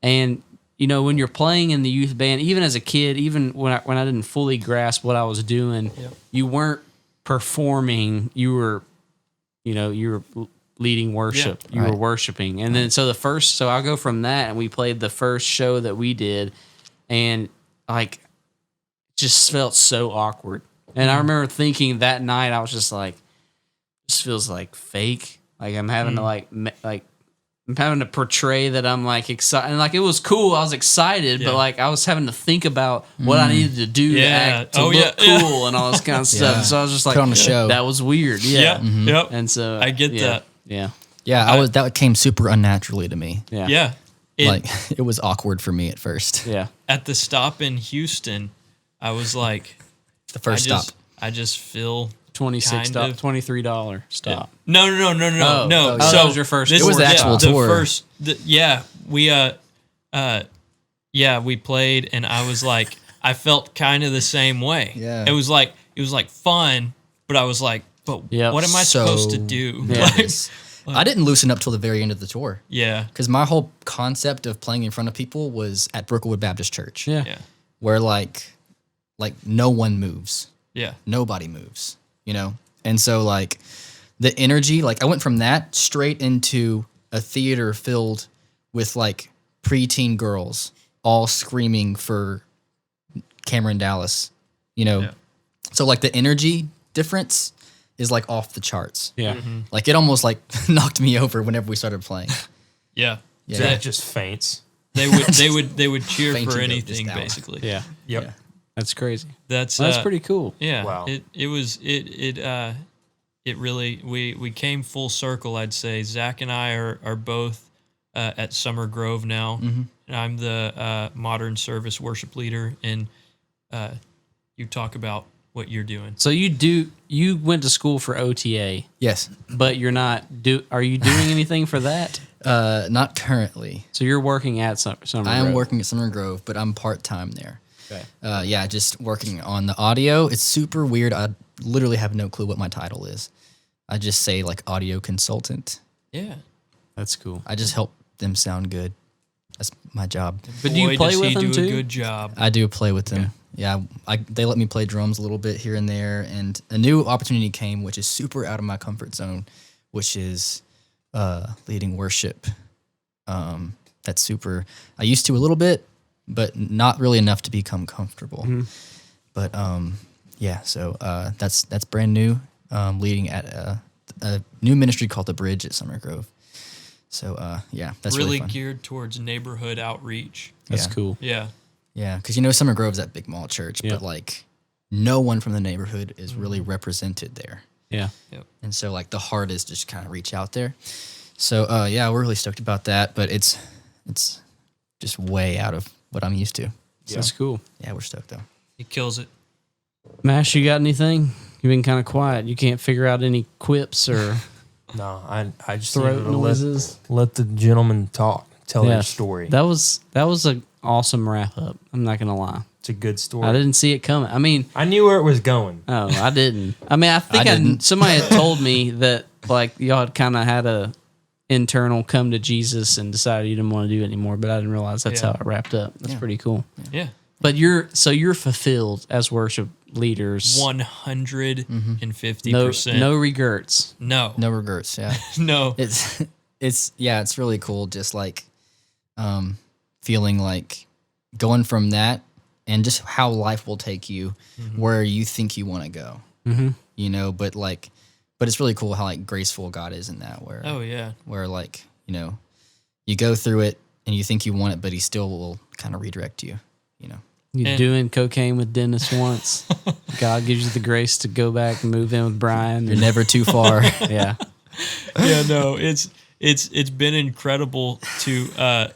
and you know when you're playing in the youth band, even as a kid, even when I didn't fully grasp what I was doing, you weren't performing. You were leading worship. Yeah. You were Right. worshiping. And then so I'll go from that, and we played the first show that we did, and like it just felt so awkward. And I remember thinking that night, I was just like, this feels like fake. Like I'm having to I'm having to portray that I'm like excited. And like it was cool. I was excited, Yeah. but like I was having to think about what I needed to do Yeah. to Oh, look yeah. cool and all this kind of stuff. Yeah. So I was just like, Put on a show. that was weird. Yeah. Yeah. Yep. And so I get yeah, that. Yeah. Yeah, that came super unnaturally to me. Yeah. Yeah. Like it was awkward for me at first. Yeah. At the stop in Houston, I was like, The first stop. I just feel $23 kind of- $23 stop. No. Oh, No. oh, So that was your first this It was the yeah, actual the tour. First, we played, and I was like, I felt kind of the same way. Yeah. It was like fun, but I was like, but Yep. what am I So supposed to do? Yeah. Like, I didn't loosen up till the very end of the tour yeah. because my whole concept of playing in front of people was at Brookwood Baptist Church, Yeah. Yeah. where like no one moves, Yeah. nobody moves, you know, and so like the energy, like I went from that straight into a theater filled with like preteen girls all screaming for Cameron Dallas, you know. Yeah. So like the energy difference is like off the charts. Yeah. Like it almost like knocked me over whenever we started playing. Yeah. Yeah. Jack just faints. They would cheer Fainting for of anything this hour. basically. Yeah. Yep. Yeah. That's crazy. That's Well, that's pretty cool. Yeah. Wow. It really we came full circle. I'd say Zach and I are both at Summer Grove now. Mm-hmm. And I'm the modern service worship leader, and you talk about what you're doing. So you went to school for OTA, Yes. but you're not are you doing anything for that? Not currently. So you're working at Summer I am Grove. working at Summer Grove, but I'm part-time there. Okay. Yeah, just working on the audio. It's super weird. I literally have no clue what my title is. I just say like audio consultant. Yeah. That's cool. I just help them sound good. That's my job. But do you Boy, play does with he them do too? a good job. I do play with them. Yeah, they let me play drums a little bit here and there, and a new opportunity came, which is super out of my comfort zone, which is leading worship. That's super. I used to a little bit, but not really enough to become comfortable. But yeah, so that's brand new. Leading at a new ministry called The Bridge at Summer Grove. So yeah, that's really fun. geared towards neighborhood outreach. That's Yeah. cool. Yeah. Yeah, because you know Summer Grove's that big mall church, Yeah. but like no one from the neighborhood is really represented there. Yeah. And so like the heart is just kind of reach out there. So yeah, we're really stoked about that, but it's just way out of what I'm used to. That's cool. Yeah, we're stoked though. He kills it. Mash, you got anything? You've been kind of quiet. You can't figure out any quips or No, I just throat needed to noises. let the gentleman talk, tell Yeah. their story. That was an awesome wrap up. I'm not gonna lie. It's a good story. I didn't see it coming. I mean, I knew where it was going. oh, I didn't. I mean, I think I didn't. somebody had told me that like y'all had kind of had a internal come to Jesus and decided you didn't want to do it anymore, but I didn't realize that's Yeah. how it wrapped up. That's pretty cool. Yeah. But you're fulfilled as worship leaders. 150%. No regrets. No. No regrets. Yeah, No. it's really cool. Just like feeling like going from that and just how life will take you where you think you want to go. You know, but it's really cool how like graceful God is in that. Where Oh yeah. where like you know you go through it and you think you want it, but He still will kind of redirect you. You know. You're And- doing cocaine with Dennis once. God gives you the grace to go back and move in with Brian. You're never too far. Yeah. Yeah, no, it's been incredible to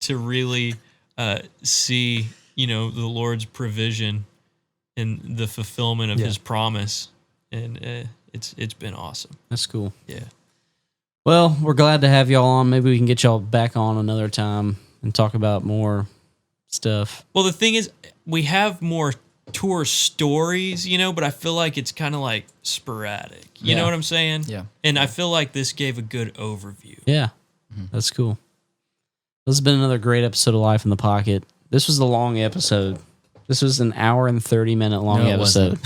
really see, you know, the Lord's provision and the fulfillment of His promise, and it's been awesome. That's cool. Yeah. Well, we're glad to have y'all on. Maybe we can get y'all back on another time and talk about more stuff. Well, the thing is, we have more tour stories, you know, but I feel like it's kind of like sporadic. You know Yeah. what I'm saying? Yeah. And I feel like this gave a good overview. Yeah. That's cool. This has been another great episode of Life in the Pocket. This was a long episode. This was an hour and 30-minute long No, it episode.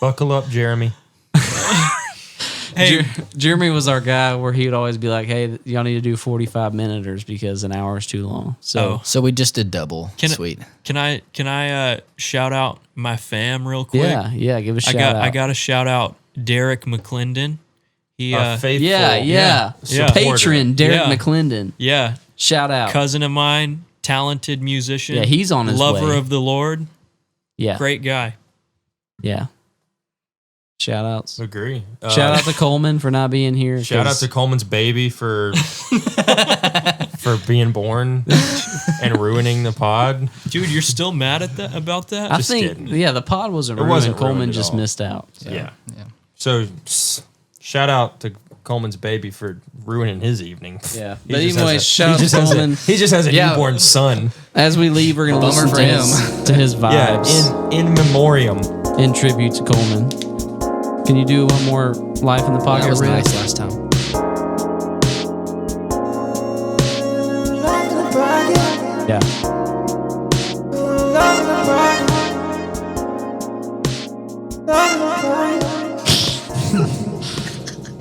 Buckle up, Jeremy. Hey, Jeremy was our guy where he would always be like, hey, y'all need to do 45 minuters because an hour is too long. So, So we just did double. Can I- Sweet. can I shout out my fam real quick? yeah, give a shout out. I got to shout out Derek McClendon. He Our faithful Yeah. supporter. Patron Derek Yeah. McClendon. yeah, Shout out. cousin of mine, talented musician. Yeah, he's on his lover way. of the Lord. Yeah. Great guy. Yeah. Shout outs. Agree. Shout out to Coleman for not being here. Shout out 'cause- to Coleman's baby for being born and ruining the pod. Dude, you're still mad at that about that? I Just think, kidding. yeah, the pod wasn't It ruined. wasn't Coleman ruined at just all. missed out. Yeah. Yeah. So shout out to Coleman's baby for ruining his evening. Yeah. He But just anyway, has a- shout out he to just has a- Coleman. He just has a Yeah. newborn son. As we leave, we're going to Bummer listen for to his Yeah, vibes in memoriam. in tribute to Coleman. Can you do one more Life in the Pocket That was riff? nice last time. Yeah.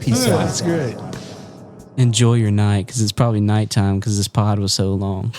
Peace out. That's great. enjoy your night because it's probably nighttime because this pod was so long.